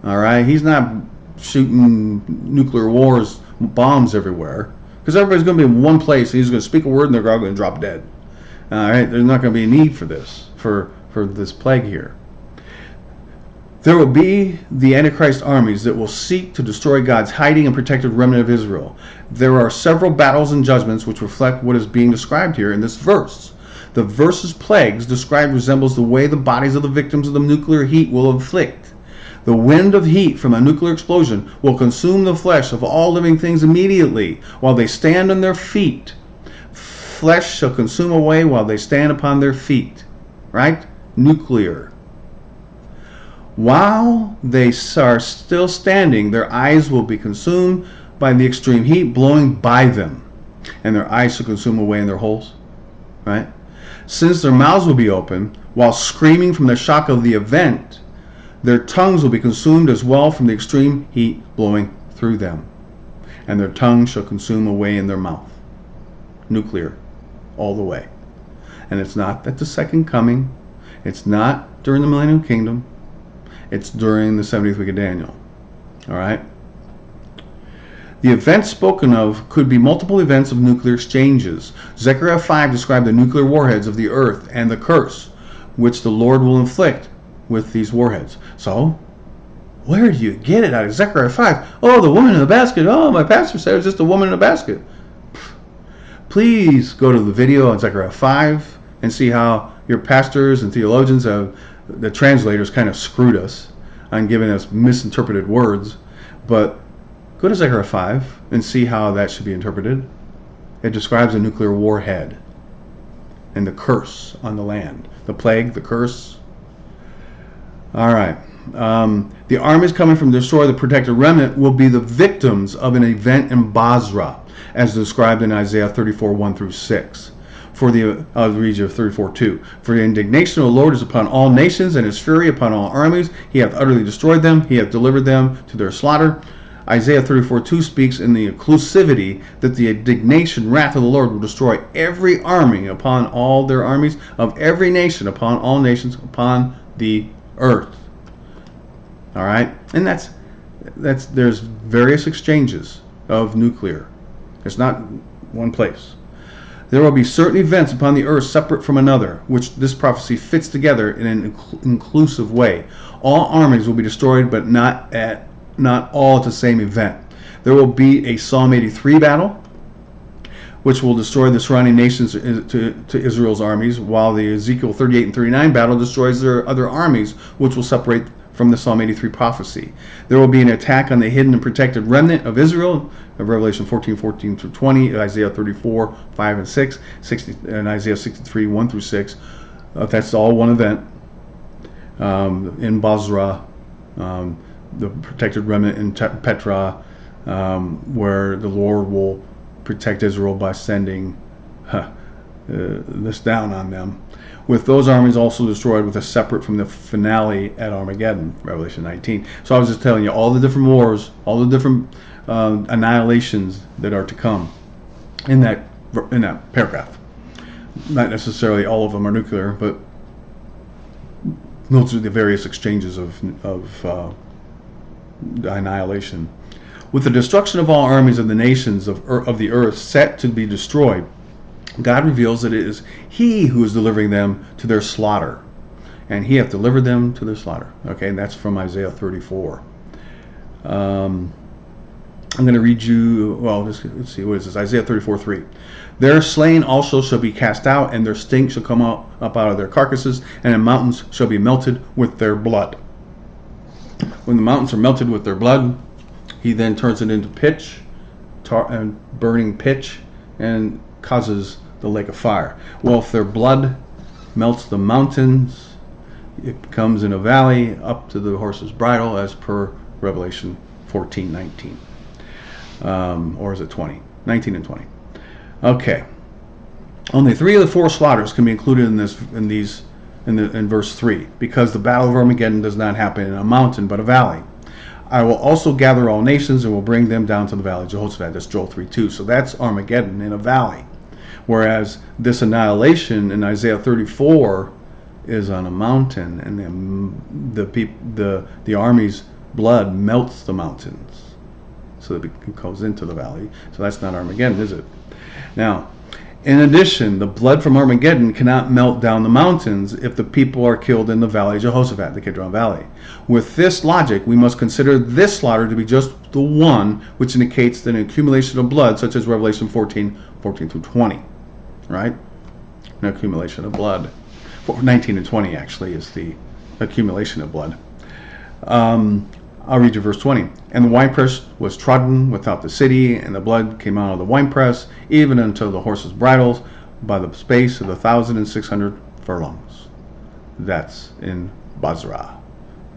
Alright, he's not shooting nuclear wars, bombs everywhere, because everybody's going to be in one place, and he's going to speak a word and they're all going to drop dead. Alright, there's not going to be a need for this, for this plague here. There will be the Antichrist armies that will seek to destroy God's hiding and protected remnant of Israel. There are several battles and judgments which reflect what is being described here in this verse. The verse's plagues described resembles the way the bodies of the victims of the nuclear heat will inflict. The wind of heat from a nuclear explosion will consume the flesh of all living things immediately while they stand on their feet. Flesh shall consume away while they stand upon their feet. Right? Nuclear. While they are still standing, their eyes will be consumed by the extreme heat blowing by them, and their eyes shall consume away in their holes. Right? Since their mouths will be open, while screaming from the shock of the event, their tongues will be consumed as well from the extreme heat blowing through them. And their tongue shall consume away in their mouth. Nuclear, all the way. And it's not at the second coming. It's not during the millennial kingdom. It's during the 70th week of Daniel. All right? The events spoken of could be multiple events of nuclear exchanges. Zechariah 5 described the nuclear warheads of the earth and the curse which the Lord will inflict with these warheads. So, where do you get it out of Zechariah 5? Oh, the woman in the basket. Oh, my pastor said it's just a woman in a basket. Please go to the video on Zechariah 5 and see how your pastors and theologians, the translators, kind of screwed us on giving us misinterpreted words. But go to Zechariah 5 and see how that should be interpreted. It describes a nuclear warhead and the curse on the land. The plague, the curse. All right. The armies coming from destroy the protected remnant will be the victims of an event in Basra, as described in Isaiah 34, 1 through 6. For the region of 34, 2. For the indignation of the Lord is upon all nations, and his fury upon all armies. He hath utterly destroyed them. He hath delivered them to their slaughter. Isaiah 34:2 speaks in the inclusivity that the indignation, wrath of the Lord will destroy every army upon all their armies, of every nation upon all nations upon the earth. All right, and that's there's various exchanges of nuclear. It's not one place. There will be certain events upon the earth separate from another, which this prophecy fits together in an inclusive way. All armies will be destroyed, but not all at the same event. There will be a Psalm 83 battle, which will destroy the surrounding nations to Israel's armies, while the Ezekiel 38 and 39 battle destroys their other armies, which will separate from the Psalm 83 prophecy. There will be an attack on the hidden and protected remnant of Israel, of Revelation 14, 14 through 20, Isaiah 34, 5 and 6, 60, and Isaiah 63, 1 through 6. That's all one event. In Basra, the protected remnant in Petra, where the Lord will protect Israel by sending this down on them. With those armies also destroyed with a separate from the finale at Armageddon, Revelation 19. So I was just telling you all the different wars, all the different annihilations that are to come in that paragraph. Not necessarily all of them are nuclear, but those are the various exchanges of annihilation. With the destruction of all armies of the nations of the earth set to be destroyed, God reveals that it is He who is delivering them to their slaughter. And He hath delivered them to their slaughter. Okay, and that's from Isaiah 34. I'm going to read you, well, let's see, what is this? Isaiah 34:3. Their slain also shall be cast out, and their stink shall come up out of their carcasses, and the mountains shall be melted with their blood. When the mountains are melted with their blood, He then turns it into pitch, and burning pitch, and causes the lake of fire. Well, if their blood melts the mountains, it comes in a valley up to the horse's bridle, as per Revelation 14:19. Or is it 20? 19 and 20. Okay. Only 3 of the 4 slaughters can be included in verse 3, because the battle of Armageddon does not happen in a mountain but a valley. I will also gather all nations and will bring them down to the valley of Jehoshaphat. That's Joel 3:2. So that's Armageddon in a valley. Whereas this annihilation in Isaiah 34 is on a mountain, and the army's blood melts the mountains, so that it goes into the valley. So that's not Armageddon, is it? Now, in addition, the blood from Armageddon cannot melt down the mountains if the people are killed in the valley of Jehoshaphat, the Kidron Valley. With this logic, we must consider this slaughter to be just the one which indicates an accumulation of blood, such as Revelation 14 through 20. Right? An accumulation of blood. 19 and 20 actually is the accumulation of blood. I'll read you verse 20. And the winepress was trodden without the city, and the blood came out of the winepress, even unto the horses' bridles, by the space of 1,600 furlongs. That's in Basra.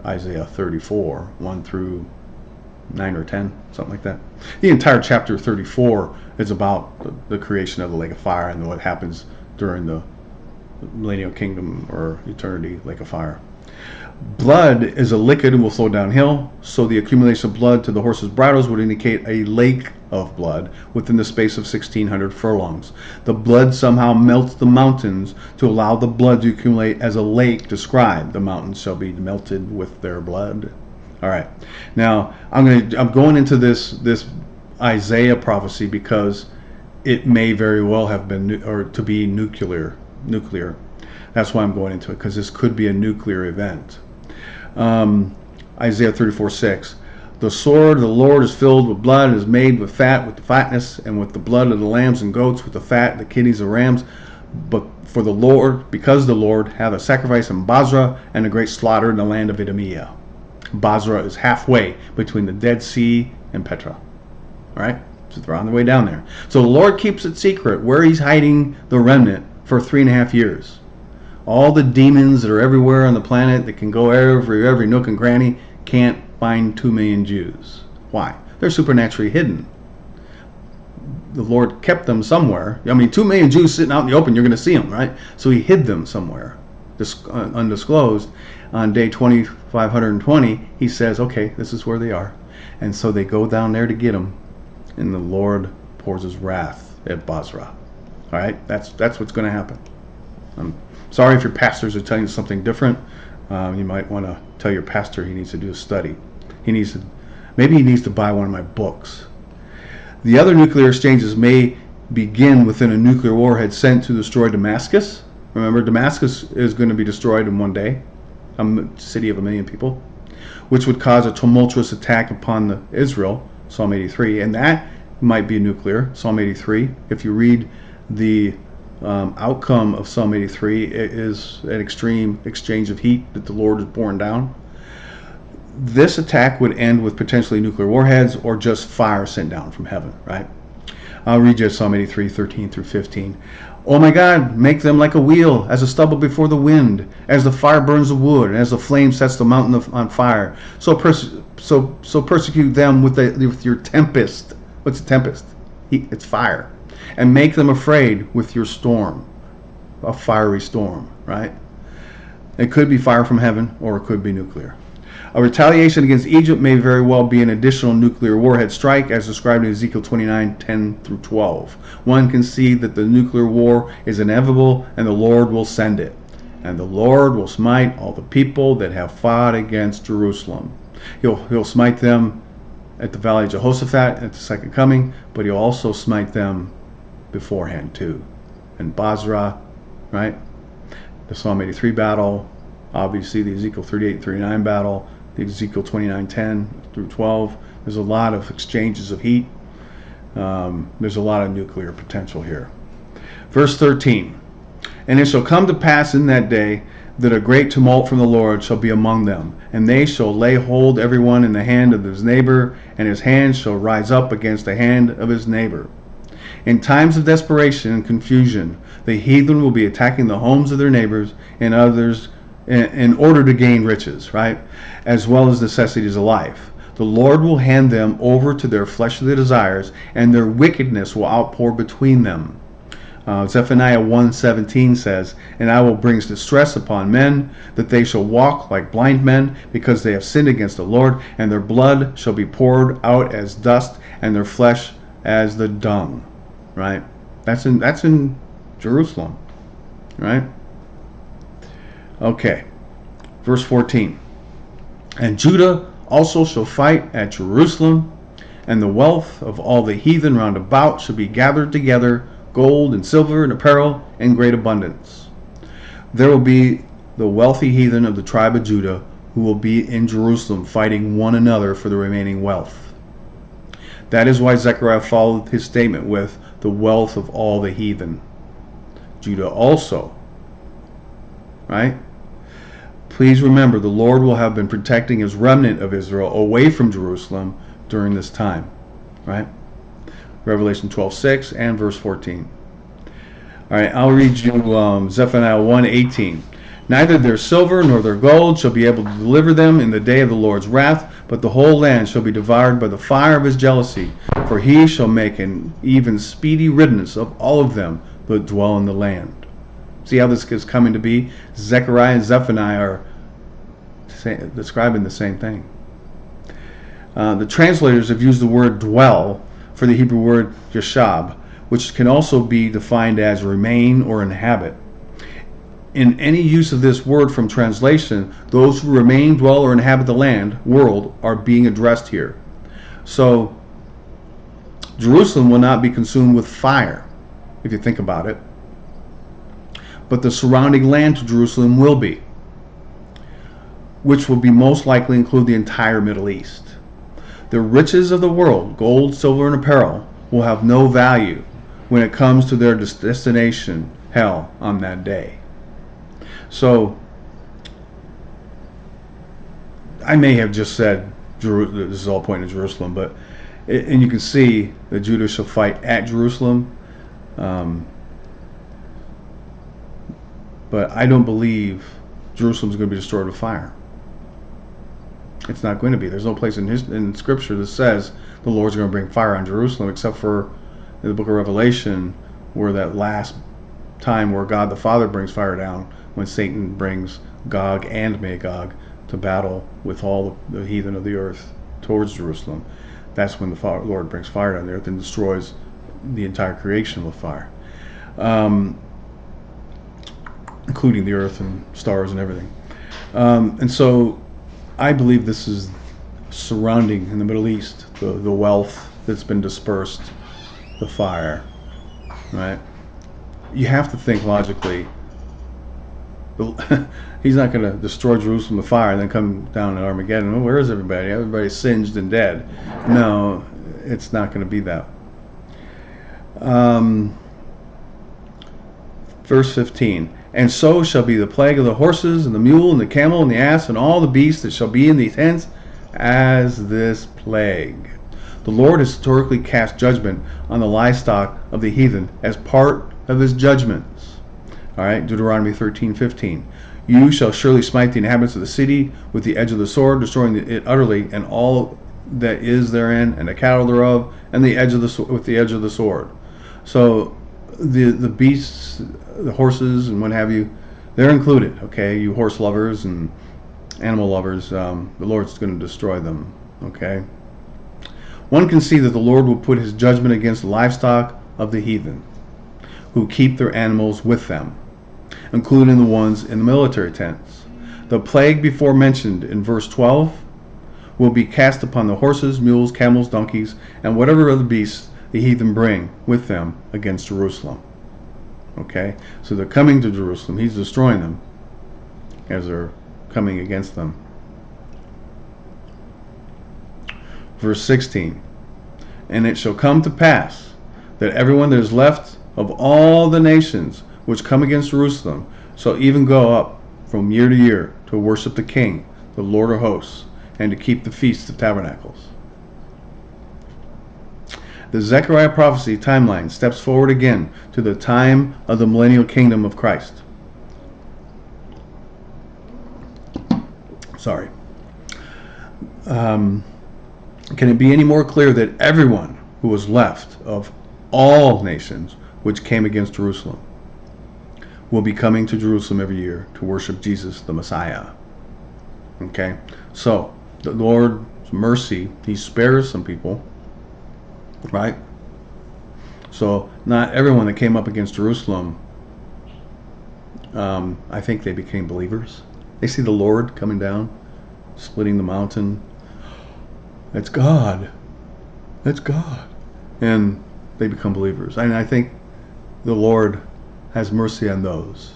Isaiah 34, 1 through 9 or 10, something like that. The entire chapter 34 is about the creation of the lake of fire and what happens during the millennial kingdom or eternity, lake of fire. Blood is a liquid and will flow downhill, so the accumulation of blood to the horses' bridles would indicate a lake of blood within the space of 1,600 furlongs. The blood somehow melts the mountains to allow the blood to accumulate as a lake described. The mountains shall be melted with their blood. All right. Now I'm going into this Isaiah prophecy because it may very well have been or to be nuclear. That's why I'm going into it, because this could be a nuclear event. Isaiah 34:6. The sword of the Lord is filled with blood, and is made with fat, with the fatness, and with the blood of the lambs and goats, with the fat, the kidneys of rams. But for the Lord, because the Lord hath a sacrifice in Basra, and a great slaughter in the land of Idumea. Basra is halfway between the Dead Sea and Petra. All right, so they're on the way down there. So the Lord keeps it secret where He's hiding the remnant for 3.5 years. All the demons that are everywhere on the planet that can go every nook and cranny can't find 2 million Jews. Why? They're supernaturally hidden. The Lord kept them somewhere. I mean, 2 million Jews sitting out in the open, you're going to see them, right? So He hid them somewhere, undisclosed. On day 2520, He says, okay, this is where they are. And so they go down there to get them, and the Lord pours His wrath at Basra. All right? That's what's going to happen. Sorry if your pastors are telling you something different. You might want to tell your pastor he needs to do a study. Maybe he needs to buy one of my books. The other nuclear exchanges may begin within a nuclear warhead sent to destroy Damascus. Remember, Damascus is going to be destroyed in one day, a city of 1 million people, which would cause a tumultuous attack upon Israel, Psalm 83, and that might be nuclear, Psalm 83. If you read the outcome of Psalm 83, it is an extreme exchange of heat that the Lord is pouring down. This attack would end with potentially nuclear warheads or just fire sent down from heaven, right? I'll read you Psalm 83, 13 through 15. Oh my God, make them like a wheel, as a stubble before the wind, as the fire burns the wood, and as the flame sets the mountain on fire. So persecute them with your tempest. What's a tempest? It's fire. And make them afraid with your storm, a fiery storm, right? It could be fire from heaven, or it could be nuclear. A retaliation against Egypt may very well be an additional nuclear warhead strike, as described in Ezekiel 29, 10 through 12. One can see that the nuclear war is inevitable, and the Lord will send it. And the Lord will smite all the people that have fought against Jerusalem. He'll smite them at the Valley of Jehoshaphat at the second coming, but He'll also smite them beforehand too. And Basra, right? The Psalm 83 battle, obviously the Ezekiel 38 and 39 battle, the Ezekiel 29, 10 through 12. There's a lot of exchanges of heat. There's a lot of nuclear potential here. Verse 13. And it shall come to pass in that day that a great tumult from the Lord shall be among them, and they shall lay hold every one in the hand of his neighbor, and his hand shall rise up against the hand of his neighbor. In times of desperation and confusion, the heathen will be attacking the homes of their neighbors and others in order to gain riches, right? As well as necessities of life. The Lord will hand them over to their fleshly desires, and their wickedness will outpour between them. Zephaniah 1:17 says, and I will bring distress upon men, that they shall walk like blind men, because they have sinned against the Lord, and their blood shall be poured out as dust, and their flesh as the dung. Right? That's in Jerusalem. Right? Okay. Verse 14. And Judah also shall fight at Jerusalem, and the wealth of all the heathen round about shall be gathered together, gold and silver and apparel in great abundance. There will be the wealthy heathen of the tribe of Judah who will be in Jerusalem fighting one another for the remaining wealth. That is why Zechariah followed his statement with the wealth of all the heathen. Judah also. Right? Please remember, the Lord will have been protecting His remnant of Israel away from Jerusalem during this time. Right? Revelation 12:6 and verse 14. All right, I'll read you Zephaniah 1:18. Neither their silver nor their gold shall be able to deliver them in the day of the Lord's wrath, but the whole land shall be devoured by the fire of His jealousy. For He shall make an even speedy riddance of all of them that dwell in the land. See how this is coming to be? Zechariah and Zephaniah are describing the same thing. The translators have used the word dwell for the Hebrew word yashab, which can also be defined as remain or inhabit. In any use of this word from translation, those who remain, dwell, or inhabit the land, world, are being addressed here. So, Jerusalem will not be consumed with fire, if you think about it. But the surrounding land to Jerusalem will be, which will be most likely include the entire Middle East. The riches of the world, gold, silver, and apparel, will have no value when it comes to their destination, hell, on that day. So, I may have just said this is all pointing to Jerusalem, but and you can see that Judah shall fight at Jerusalem. But I don't believe Jerusalem is going to be destroyed with fire. It's not going to be. There's no place in Scripture that says the Lord's going to bring fire on Jerusalem, except for in the book of Revelation, where that last time where God the Father brings fire down, when Satan brings Gog and Magog to battle with all the heathen of the earth towards Jerusalem. That's when the Lord brings fire down the earth and destroys the entire creation with fire, including the earth and stars and everything. And so I believe this is surrounding in the Middle East, the wealth that's been dispersed, the fire, right? You have to think logically. He's not going to destroy Jerusalem with fire and then come down at Armageddon. Oh, where is everybody? Everybody's singed and dead. No, it's not going to be that. Verse 15. And so shall be the plague of the horses and the mule and the camel and the ass and all the beasts that shall be in these tents as this plague. The Lord has historically cast judgment on the livestock of the heathen as part of his judgments. All right, Deuteronomy 13:15. You shall surely smite the inhabitants of the city with the edge of the sword, destroying it utterly, and all that is therein, and the cattle thereof, and the edge of with the edge of the sword. So the beasts, the horses, and what have you, they're included. Okay, you horse lovers and animal lovers, the Lord's going to destroy them. Okay. One can see that the Lord will put his judgment against the livestock of the heathen, who keep their animals with them, including the ones in the military tents. The plague before mentioned in verse 12 will be cast upon the horses, mules, camels, donkeys, and whatever other beasts the heathen bring with them against Jerusalem. Okay, so they're coming to Jerusalem. He's destroying them as they're coming against them. Verse 16. And it shall come to pass that everyone that is left of all the nations which come against Jerusalem shall even go up from year to year to worship the King, the Lord of hosts, and to keep the feast of tabernacles. The Zechariah prophecy timeline steps forward again to the time of the millennial kingdom of Christ. Sorry. Can it be any more clear that everyone who was left of all nations which came against Jerusalem will be coming to Jerusalem every year to worship Jesus the Messiah? Okay, so the Lord's mercy, he spares some people, right? So not everyone that came up against Jerusalem, I think they became believers. They see the Lord coming down, splitting the mountain. It's God. It's God. And they become believers. And I think the Lord has mercy on those.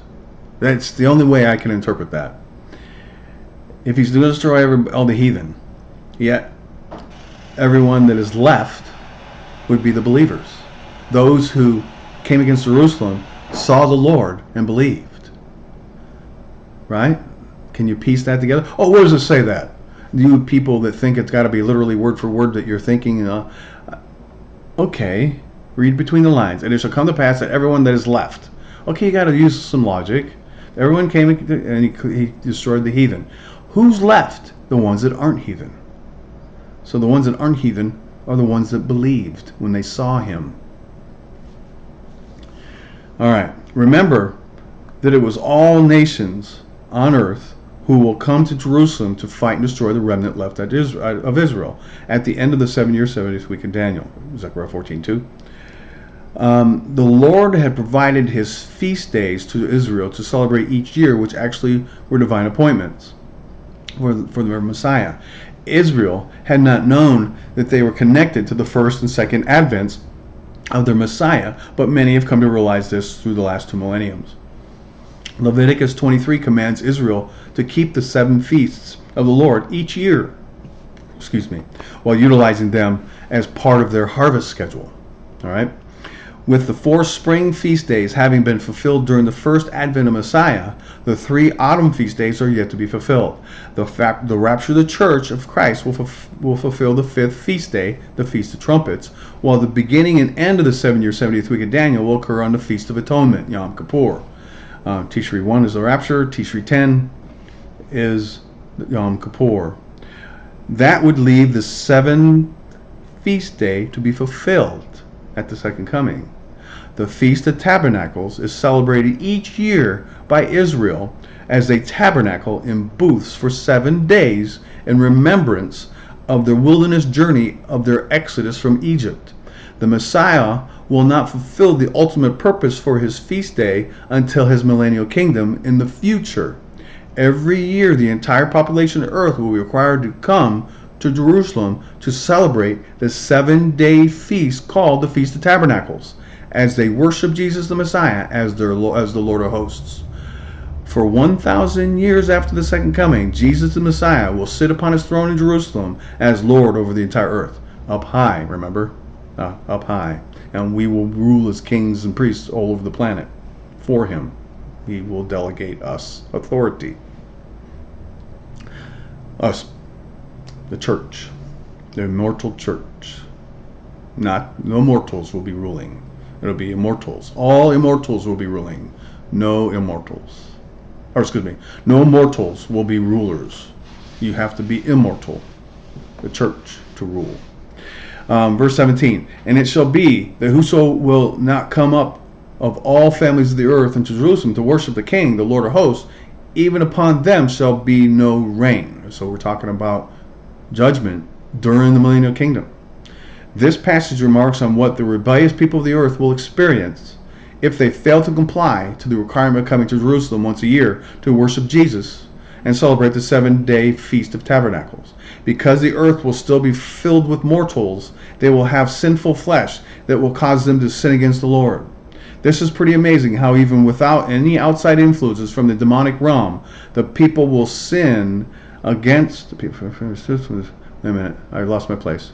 That's the only way I can interpret that. If he's going to destroy all the heathen, yet everyone that is left would be the believers. Those who came against Jerusalem saw the Lord and believed. Right? Can you piece that together? Oh, where does it say that? You people that think it's got to be literally word for word that you're thinking, okay, read between the lines. And it shall come to pass that everyone that is left. Okay, you got to use some logic. Everyone came and he destroyed the heathen. Who's left? The ones that aren't heathen. So the ones that aren't heathen are the ones that believed when they saw him. All right. Remember, that it was all nations on earth who will come to Jerusalem to fight and destroy the remnant left of Israel at the end of the 7-year 70th week of Daniel. Zechariah 14:2. The Lord had provided his feast days to Israel to celebrate each year, which actually were divine appointments for their Messiah. Israel had not known that they were connected to the first and second advents of their Messiah, but many have come to realize this through the last 2 millenniums. Leviticus 23 commands Israel to keep the 7 feasts of the Lord each year, while utilizing them as part of their harvest schedule. All right. With the 4 spring feast days having been fulfilled during the first advent of Messiah, the 3 autumn feast days are yet to be fulfilled. The rapture of the church of Christ will fulfill the 5th feast day, the Feast of Trumpets, while the beginning and end of the 7-year 70th week of Daniel will occur on the Feast of Atonement, Yom Kippur. Tishri 1 is the rapture, Tishri 10 is Yom Kippur. That would leave the 7th feast day to be fulfilled at the second coming. The Feast of Tabernacles is celebrated each year by Israel as they tabernacle in booths for 7 days in remembrance of their wilderness journey of their exodus from Egypt. The Messiah will not fulfill the ultimate purpose for his feast day until his millennial kingdom in the future. Every year, the entire population of earth will be required to come to Jerusalem to celebrate the 7-day feast called the Feast of Tabernacles, as they worship Jesus the Messiah as the Lord of hosts. For 1,000 years after the second coming, Jesus the Messiah will sit upon his throne in Jerusalem as Lord over the entire earth. Up high, remember? Up high. And we will rule as kings and priests all over the planet for him. He will delegate us authority. Us, the church, the immortal church. No mortals will be ruling. It'll be immortals. All immortals will be ruling. No immortals. No mortals will be rulers. You have to be immortal, the church, to rule. Verse 17, and it shall be that whoso will not come up of all families of the earth into Jerusalem to worship the King, the Lord of hosts, even upon them shall be no rain. So we're talking about judgment during the millennial kingdom. This passage remarks on what the rebellious people of the earth will experience if they fail to comply to the requirement of coming to Jerusalem once a year to worship Jesus and celebrate the 7-day Feast of Tabernacles. Because the earth will still be filled with mortals, they will have sinful flesh that will cause them to sin against the Lord. This is pretty amazing how even without any outside influences from the demonic realm, the people will sin against the people. Wait a minute, I lost my place.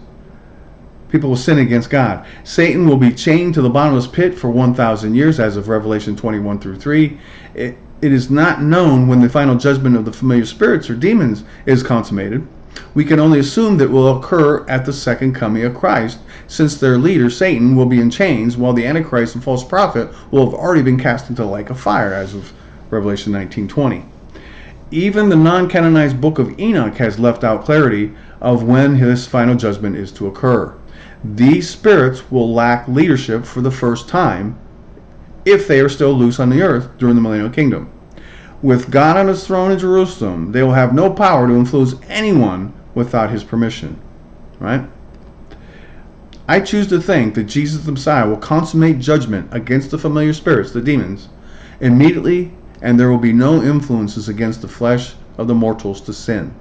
People will sin against God. Satan will be chained to the bottomless pit for 1,000 years, as of Revelation 21-3. It is not known when the final judgment of the familiar spirits or demons is consummated. We can only assume that will occur at the second coming of Christ, since their leader, Satan, will be in chains, while the Antichrist and false prophet will have already been cast into the lake of fire, as of Revelation 19:20. Even the non-canonized Book of Enoch has left out clarity of when this final judgment is to occur. These spirits will lack leadership for the first time if they are still loose on the earth during the millennial kingdom. With God on his throne in Jerusalem, they will have no power to influence anyone without his permission. Right? I choose to think that Jesus the Messiah will consummate judgment against the familiar spirits, the demons, immediately, and there will be no influences against the flesh of the mortals to sin.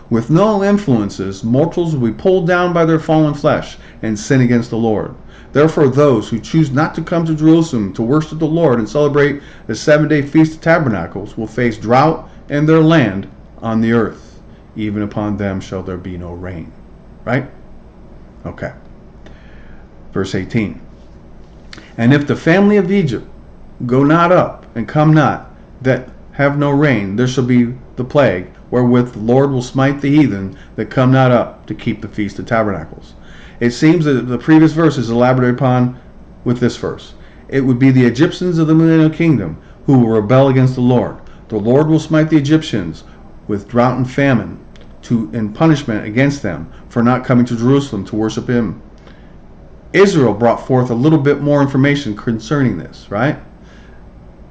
With no influences, mortals will be pulled down by their fallen flesh and sin against the Lord. Therefore, those who choose not to come to Jerusalem to worship the Lord and celebrate the 7-day Feast of Tabernacles will face drought in their land on the earth. Even upon them shall there be no rain. Right? Okay. Verse 18. And if the family of Egypt go not up and come not, that have no rain, there shall be the plague, wherewith the Lord will smite the heathen that come not up to keep the Feast of Tabernacles. It seems that the previous verse is elaborated upon with this verse. It would be the Egyptians of the millennial kingdom who will rebel against the Lord. The Lord will smite the Egyptians with drought and famine in punishment against them for not coming to Jerusalem to worship him. Israel brought forth a little bit more information concerning this, right?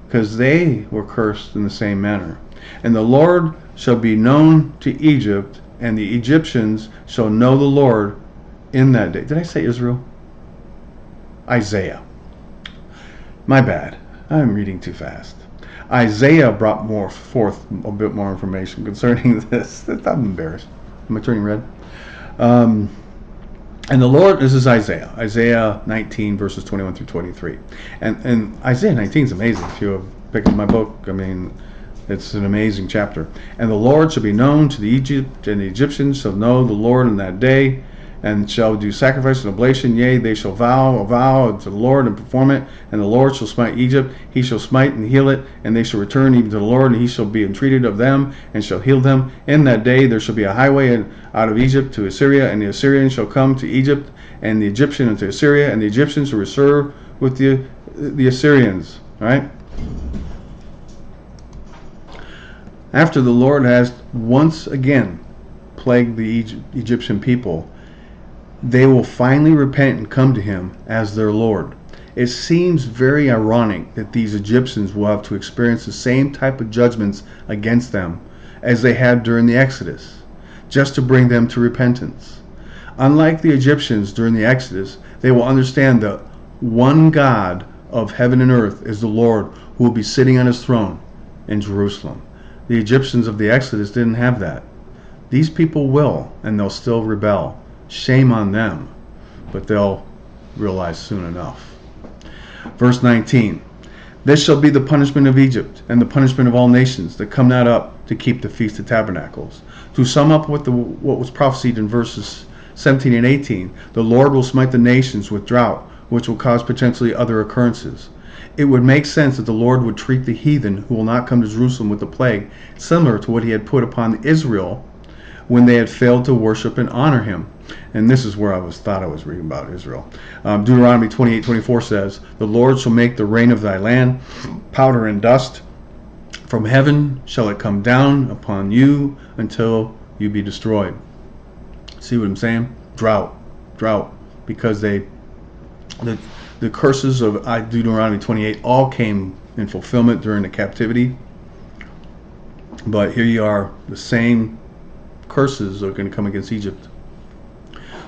because they were cursed in the same manner. And the Lord shall be known to Egypt, and the Egyptians shall know the Lord in that day. Did I say Israel? Isaiah. My bad. I'm reading too fast. Isaiah brought forth a bit more information concerning this. I'm embarrassed. Am I turning red? And the Lord, this is Isaiah 19, verses 21 through 23. And Isaiah 19 is amazing. If you have picked up my book, I mean, it's an amazing chapter. And the Lord shall be known to the Egypt, and the Egyptians shall know the Lord in that day, and shall do sacrifice and oblation. Yea, they shall vow a vow to the Lord and perform it. And the Lord shall smite Egypt, he shall smite and heal it, and they shall return even to the Lord, and he shall be entreated of them, and shall heal them. In that day there shall be a highway out of Egypt to Assyria, and the Assyrian shall come to Egypt, and the Egyptian unto Assyria, and the Egyptians shall serve with the Assyrians. All right. After the Lord has once again plagued the Egyptian people, they will finally repent and come to him as their Lord. It seems very ironic that these Egyptians will have to experience the same type of judgments against them as they had during the Exodus, just to bring them to repentance. Unlike the Egyptians during the Exodus, they will understand that one God of heaven and earth is the Lord, who will be sitting on his throne in Jerusalem. The Egyptians of the Exodus didn't have that. These people will, and they'll still rebel. Shame on them, but they'll realize soon enough. Verse 19, this shall be the punishment of Egypt, and the punishment of all nations that come not up to keep the Feast of Tabernacles. To sum up what was prophesied in verses 17 and 18, the Lord will smite the nations with drought, which will cause potentially other occurrences. It would make sense that the Lord would treat the heathen who will not come to Jerusalem with the plague, similar to what he had put upon Israel when they had failed to worship and honor him. And this is where I thought I was reading about Israel. Deuteronomy 28:24 says, the Lord shall make the rain of thy land powder and dust. From heaven shall it come down upon you until you be destroyed. See what I'm saying? Drought. Because the curses of Deuteronomy 28 all came in fulfillment during the captivity. But here you are, the same curses are going to come against Egypt.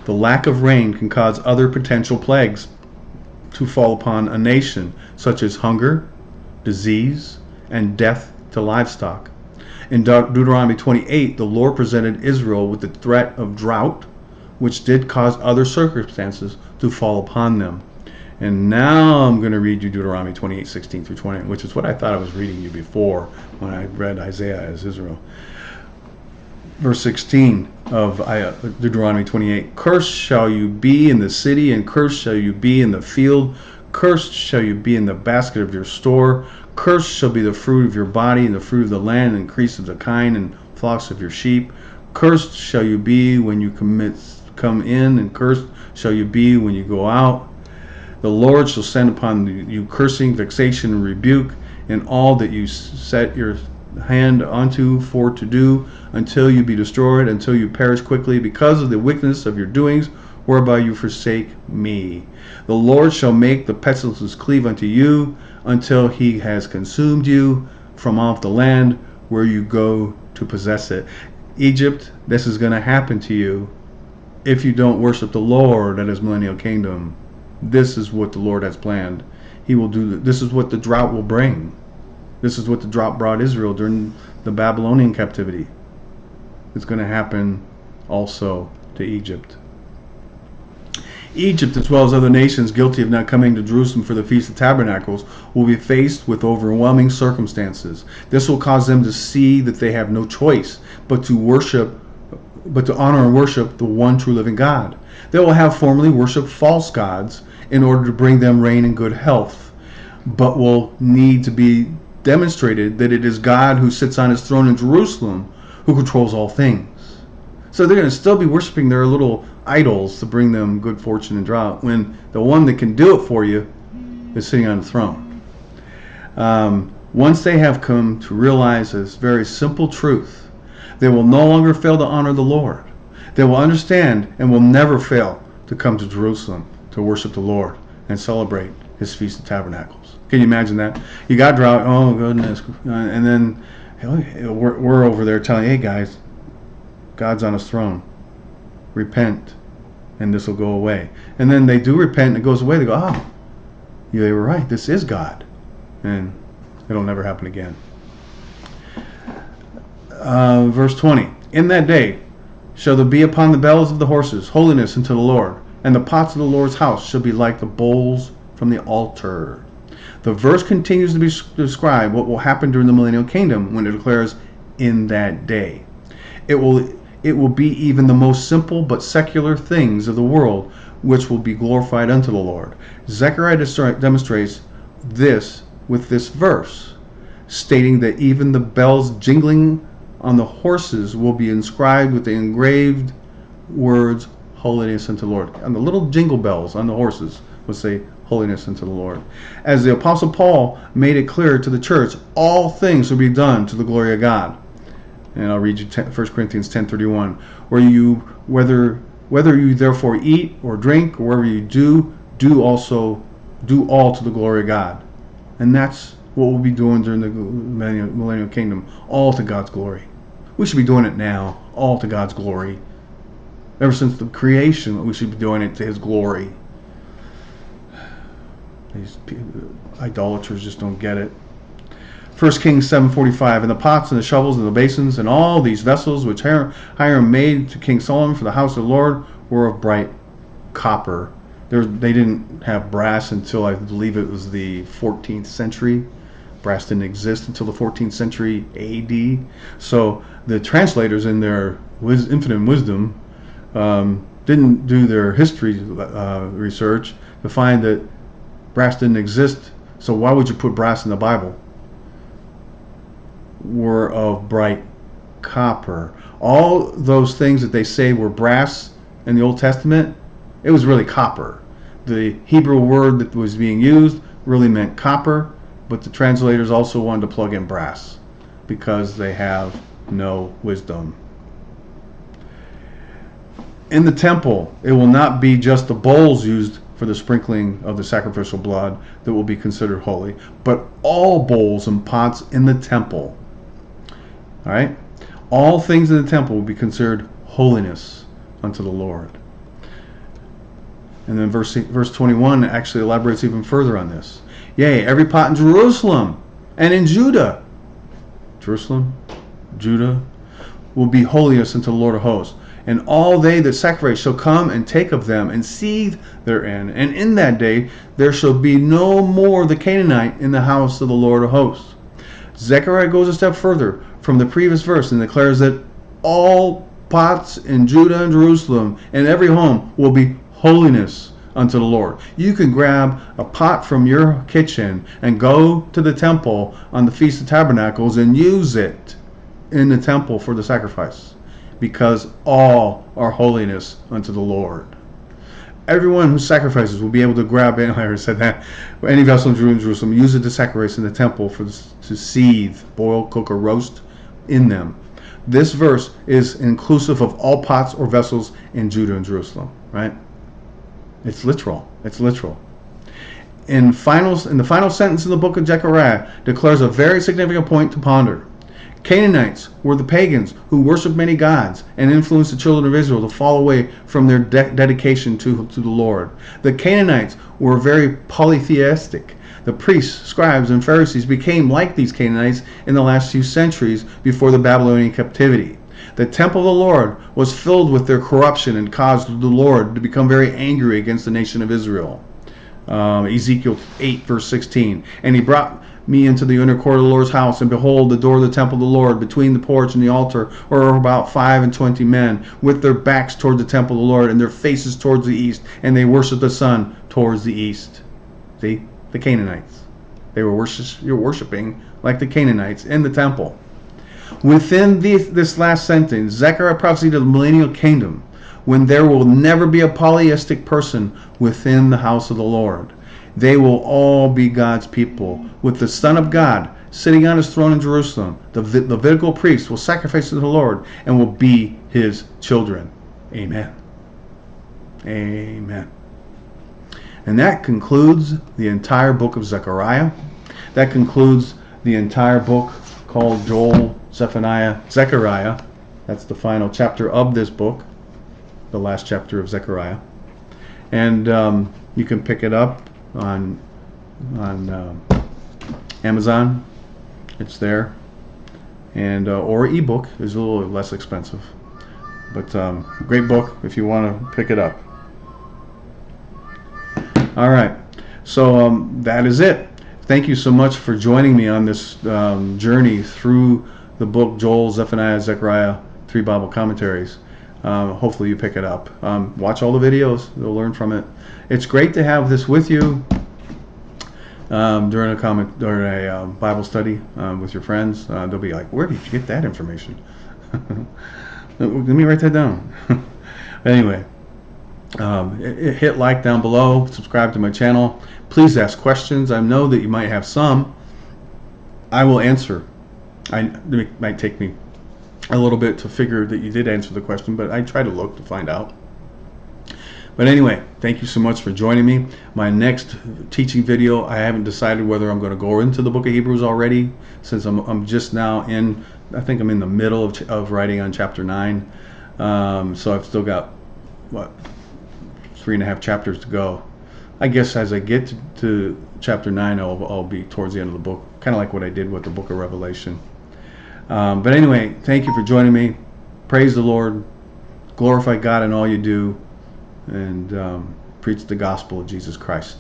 The lack of rain can cause other potential plagues to fall upon a nation, such as hunger, disease, and death to livestock. In Deuteronomy 28, the Lord presented Israel with the threat of drought, which did cause other circumstances to fall upon them. And now I'm going to read you Deuteronomy 28:16 through 20, which is what I thought I was reading you before when I read Isaiah as Israel. Verse 16 of Deuteronomy 28, cursed shall you be in the city, and cursed shall you be in the field. Cursed shall you be in the basket of your store. Cursed shall be the fruit of your body, and the fruit of the land, and increase of the kine, and flocks of your sheep. Cursed shall you be when you come in, and cursed shall you be when you go out. The Lord shall send upon you cursing, vexation, and rebuke in all that you set your hand unto for to do, until you be destroyed, until you perish quickly, because of the wickedness of your doings, whereby you forsake me. The Lord shall make the pestilence cleave unto you, until he has consumed you from off the land where you go to possess it. Egypt, this is going to happen to you if you don't worship the Lord at his millennial kingdom. This is what the Lord has planned. He will do. This is what the drought will bring. This is what the drought brought Israel during the Babylonian captivity. It's going to happen also to Egypt. Egypt, as well as other nations guilty of not coming to Jerusalem for the Feast of Tabernacles, will be faced with overwhelming circumstances. This will cause them to see that they have no choice but to honor and worship the one true living God. They will have formerly worshipped false gods in order to bring them rain and good health, but will need to be demonstrated that it is God who sits on his throne in Jerusalem who controls all things. So they're going to still be worshiping their little idols to bring them good fortune and drought, when the one that can do it for you is sitting on the throne. Once they have come to realize this very simple truth, they will no longer fail to honor the Lord. They will understand and will never fail to come to Jerusalem to worship the Lord and celebrate his Feast of Tabernacles. Can you imagine that? You got drought. Oh goodness! And then we're over there telling, hey guys, God's on His throne. Repent, and this will go away. And then they do repent, and it goes away. They go, oh, yeah, they were right. This is God, and it'll never happen again. Verse 20. In that day shall there be upon the bells of the horses holiness unto the Lord, and the pots of the Lord's house shall be like the bowls from the altar. The verse continues to describe what will happen during the millennial kingdom when it declares, in that day. It will be even the most simple but secular things of the world which will be glorified unto the Lord. Zechariah demonstrates this with this verse, stating that even the bells jingling on the horses will be inscribed with the engraved words, holiness unto the Lord. And the little jingle bells on the horses will say, holiness unto the Lord. As the Apostle Paul made it clear to the church, all things will be done to the glory of God. And I'll read you 1 Corinthians 10:31, whether you therefore eat or drink or whatever you do all to the glory of God. And that's what we'll be doing during the millennial kingdom, all to God's glory. We should be doing it now, all to God's glory. Ever since the creation, we should be doing it to His glory. These idolaters just don't get it. 1 Kings 7:45, and the pots and the shovels and the basins and all these vessels which Hiram made to King Solomon for the house of the Lord were of bright copper. They didn't have brass until I believe it was the 14th century. Brass didn't exist until the 14th century AD. So the translators in their infinite wisdom didn't do their history research to find that brass didn't exist. So why would you put brass in the Bible? Were of bright copper. All those things that they say were brass in the Old Testament, it was really copper. The Hebrew word that was being used really meant copper, but the translators also wanted to plug in brass because they have no wisdom. In the temple, it will not be just the bowls used for the sprinkling of the sacrificial blood that will be considered holy, but all bowls and pots in the temple. All right? All things in the temple will be considered holiness unto the Lord. And then verse 21 actually elaborates even further on this. Yea, every pot in Jerusalem and in Judah, will be holiness unto the Lord of hosts. And all they that sacrifice shall come and take of them and seethe therein. And in that day there shall be no more the Canaanite in the house of the Lord of hosts. Zechariah goes a step further from the previous verse and declares that all pots in Judah and Jerusalem and every home will be holiness unto the Lord. You can grab a pot from your kitchen and go to the temple on the Feast of Tabernacles and use it in the temple for the sacrifice, because all are holiness unto the Lord. Everyone who sacrifices will be able to grab it. I already said that. Any vessel in Jerusalem, use it to sacrifice in the temple to seethe, boil, cook, or roast in them. This verse is inclusive of all pots or vessels in Judah and Jerusalem, right? It's literal. It's literal. In the final sentence in the book of Zechariah declares a very significant point to ponder. Canaanites were the pagans who worshiped many gods and influenced the children of Israel to fall away from their dedication to the Lord. The Canaanites were very polytheistic. The priests, scribes, and Pharisees became like these Canaanites in the last few centuries before the Babylonian captivity. The temple of the Lord was filled with their corruption and caused the Lord to become very angry against the nation of Israel. Ezekiel 8 verse 16. And he brought me into the inner court of the Lord's house, and behold, the door of the temple of the Lord, between the porch and the altar, were about 25 men, with their backs toward the temple of the Lord, and their faces towards the east, and they worshipped the sun towards the east. See, the Canaanites. They were worshiping like the Canaanites in the temple. Within this last sentence, Zechariah prophesied of the millennial kingdom, when there will never be a polytheistic person within the house of the Lord. They will all be God's people, with the Son of God sitting on his throne in Jerusalem. The Levitical priest will sacrifice to the Lord and will be his children. Amen. Amen. And that concludes the entire book of Zechariah. That concludes the entire book called Joel, Zephaniah, Zechariah. That's the final chapter of this book, the last chapter of Zechariah. And you can pick it up on Amazon. It's there. And or ebook is a little less expensive. But great book if you want to pick it up. All right. So that is it. Thank you so much for joining me on this journey through the book Joel, Zephaniah, Zechariah, 3 Bible Commentaries. Hopefully you pick it up. Watch all the videos. You'll learn from it. It's great to have this with you during a Bible study with your friends. They'll be like, "Where did you get that information?" Let me write that down. Anyway, hit like down below. Subscribe to my channel. Please ask questions. I know that you might have some. I will answer. It might take me a little bit to figure that you did answer the question, but I try to look to find out. But anyway, thank you so much for joining me. My next teaching video, I haven't decided whether I'm going to go into the book of Hebrews already, since I'm just now in, I think I'm in the middle of writing on chapter 9. So I've still got, 3.5 chapters to go. I guess as I get to chapter 9, I'll be towards the end of the book, kind of like what I did with the book of Revelation. But anyway, thank you for joining me. Praise the Lord. Glorify God in all you do. And preach the gospel of Jesus Christ.